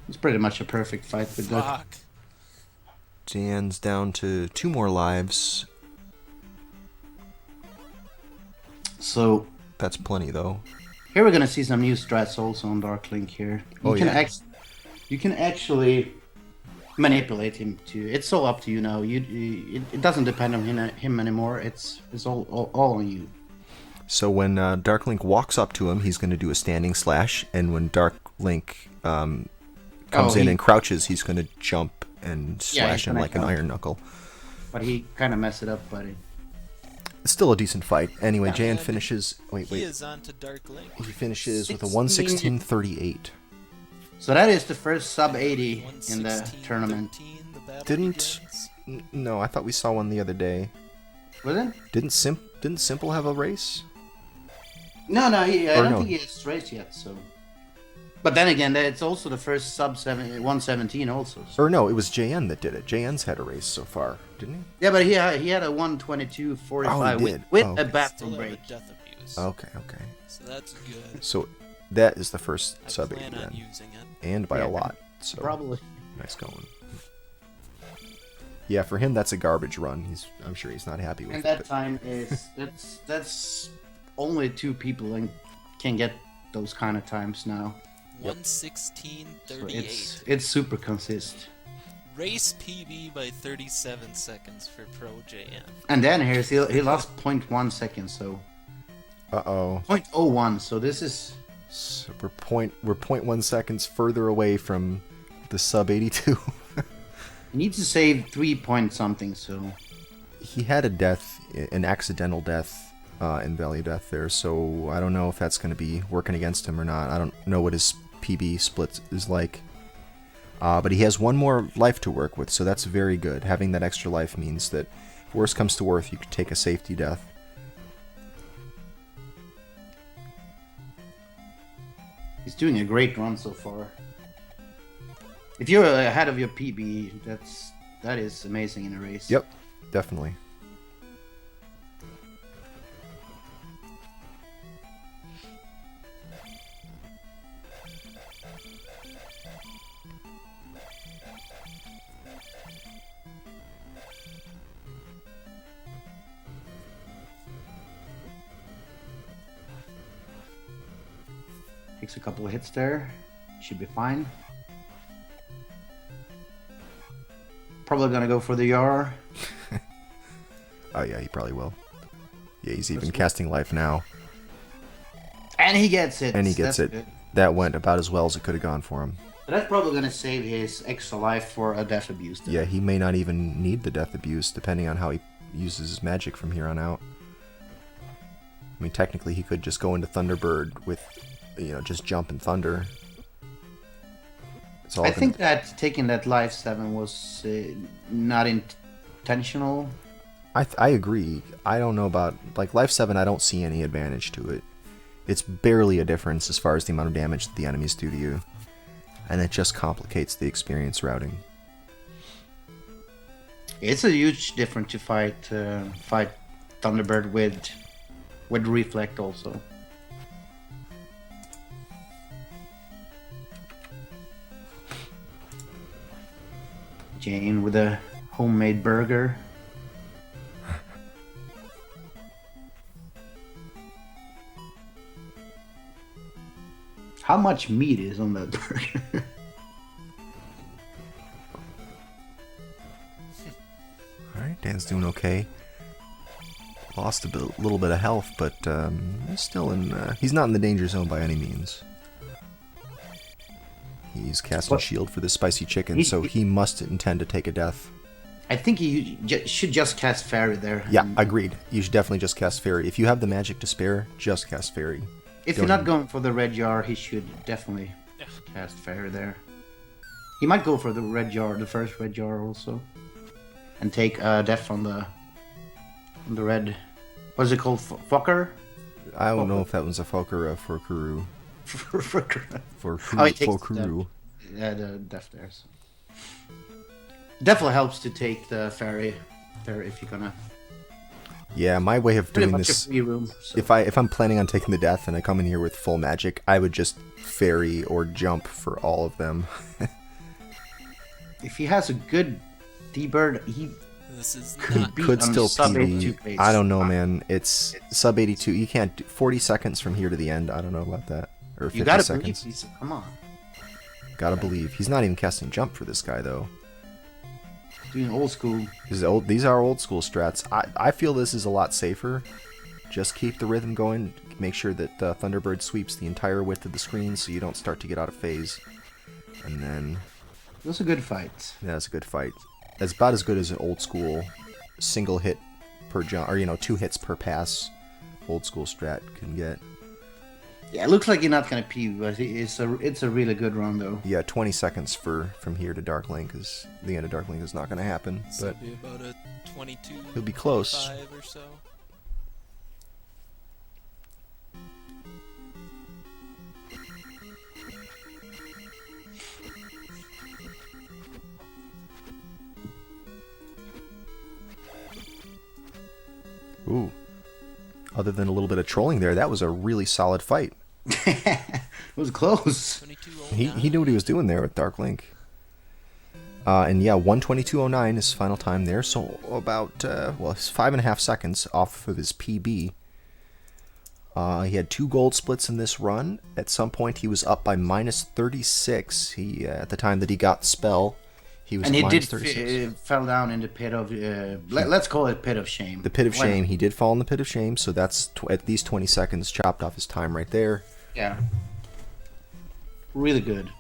it's pretty much a perfect fight with that. Fuck. Dan's down to 2 more lives. So That's plenty, though. here we're gonna see some new strats also on Dark Link here. You Oh, can yeah. you can actually manipulate him to. It's all up to you now. It doesn't depend on him anymore. It's all on you. So when Dark Link walks up to him, he's going to do a standing slash, and when Dark Link comes in and crouches, he's going to jump and slash him gonna like an jump. iron knuckle. But he kind of messed it up, buddy. It's still a decent fight. Anyway, Jan And finishes... He Wait. is on to Dark Link. He finishes with a 16. 116.38. So that is the first sub 80 in the 116, tournament. 13, the battle Didn't... begins. No, I thought we saw one the other day. Was it? Didn't Simple have a race? No, I Or don't no. think he has raced yet. So, but then again, it's also the first sub 117 also. So. Or no, it was JN that did it. JN's had a race so far, didn't he? Yeah, but he had a 122.45 Oh, he with, did. with Oh. a Still bathroom have a break. death abuse. Okay. So that's good. So that is the first I sub 80 plan on then. using it. And by Yeah, a lot. So Probably. nice going. Yeah, for him that's a garbage run. I'm sure he's not happy with And it. that but- time is that's only 2 people and can get those kind of times now. 116.38. It's super consist. Race PB by 37 seconds for Pro JM. And then here's he lost 0.1 seconds, so Uh-oh. 0.01. So this is So we're 0.1 seconds further away from the sub 82. you need to save 3 point something. So He had a death, an accidental death in Valley of Death there, so I don't know if that's going to be working against him or not. I don't know what his PB split is like. But he has 1 more life to work with, so that's very good. Having that extra life means that if worst comes to worst, you could take a safety death. he's doing a great run so far. If you're ahead of your PB, that is amazing in a race. Yep, definitely. Takes a couple of hits there. Should be fine. Probably gonna go for the Yar. Oh yeah, he probably will. Yeah, he's even That's good. casting life now. And he gets it. And he gets That's it. good. That went about as well as it could have gone for him. But that's probably gonna save his extra life for a death abuse. then. Yeah, he may not even need the death abuse, depending on how he uses his magic from here on out. I mean, technically, he could just go into Thunderbird with, just jump and thunder. It's all I gonna- think that taking that life 7 was not intentional. I agree. I don't know about like Life 7. I don't see any advantage to it. It's barely a difference as far as the amount of damage that the enemies do to you, and it just complicates the experience routing. It's a huge difference to fight Thunderbird with Reflect also. Jane with a homemade burger. How much meat is on that burger? Alright, Dan's doing okay. Lost a little bit of health, but he's still in. He's not in the danger zone by any means. He's casting What? shield for this spicy chicken, so he must intend to take a death. I think he should just cast Fairy there. Yeah, agreed. You should definitely just cast Fairy. If you have the magic to spare, just cast Fairy. If you're not going for the red jar, he should definitely cast Fairy there. He might go for the red jar, the first red jar also, and take death on the red. What's it called? Fucker? I don't know if that was a Folk or a Forkuru. Oh, he takes Forkuru. the death there. So. Definitely helps to take the Fairy there if you're gonna. Yeah, my way of Pretty doing much this. a free room. So. If I'm planning on taking the death and I come in here with full magic, I would just Fairy or jump for all of them. If he has a good D-Bird, he This is could not. beat Could on still sub 82 PB. pace. I don't know, man. It's sub 82. You can't do 40 seconds from here to the end. I don't know about that. Or 50 You gotta seconds. believe come on. Gotta believe. He's not even casting jump for this guy, though. Doing old school. These are old school strats. I feel this is a lot safer. Just keep the rhythm going. Make sure that Thunderbird sweeps the entire width of the screen so you don't start to get out of phase. And then... It was a good fight. Yeah, it's a good fight. It's about as good as an old school single hit per jump, or 2 hits per pass old school strat can get. Yeah, it looks like you're not gonna pee, but it's a really good run though. Yeah, 20 seconds from here to Dark Link is the end of Dark Link is not going to happen, So but it'll be about a 22. he'll be close. 5 or so. Ooh. Other than a little bit of trolling there, that was a really solid fight. It was close. 2209. He knew what he was doing there with Dark Link. And yeah, 1:22.09 is final time there, so about it's 5.5 seconds off of his PB. He had 2 gold splits in this run. At some point, he was up by minus 36. He at the time that he got spell, he was And he at did minus 36. fell down in the pit of let's call it pit of shame. The pit of Why shame. not? He did fall in the pit of shame, so that's at least 20 seconds chopped off his time right there. Yeah. Really good.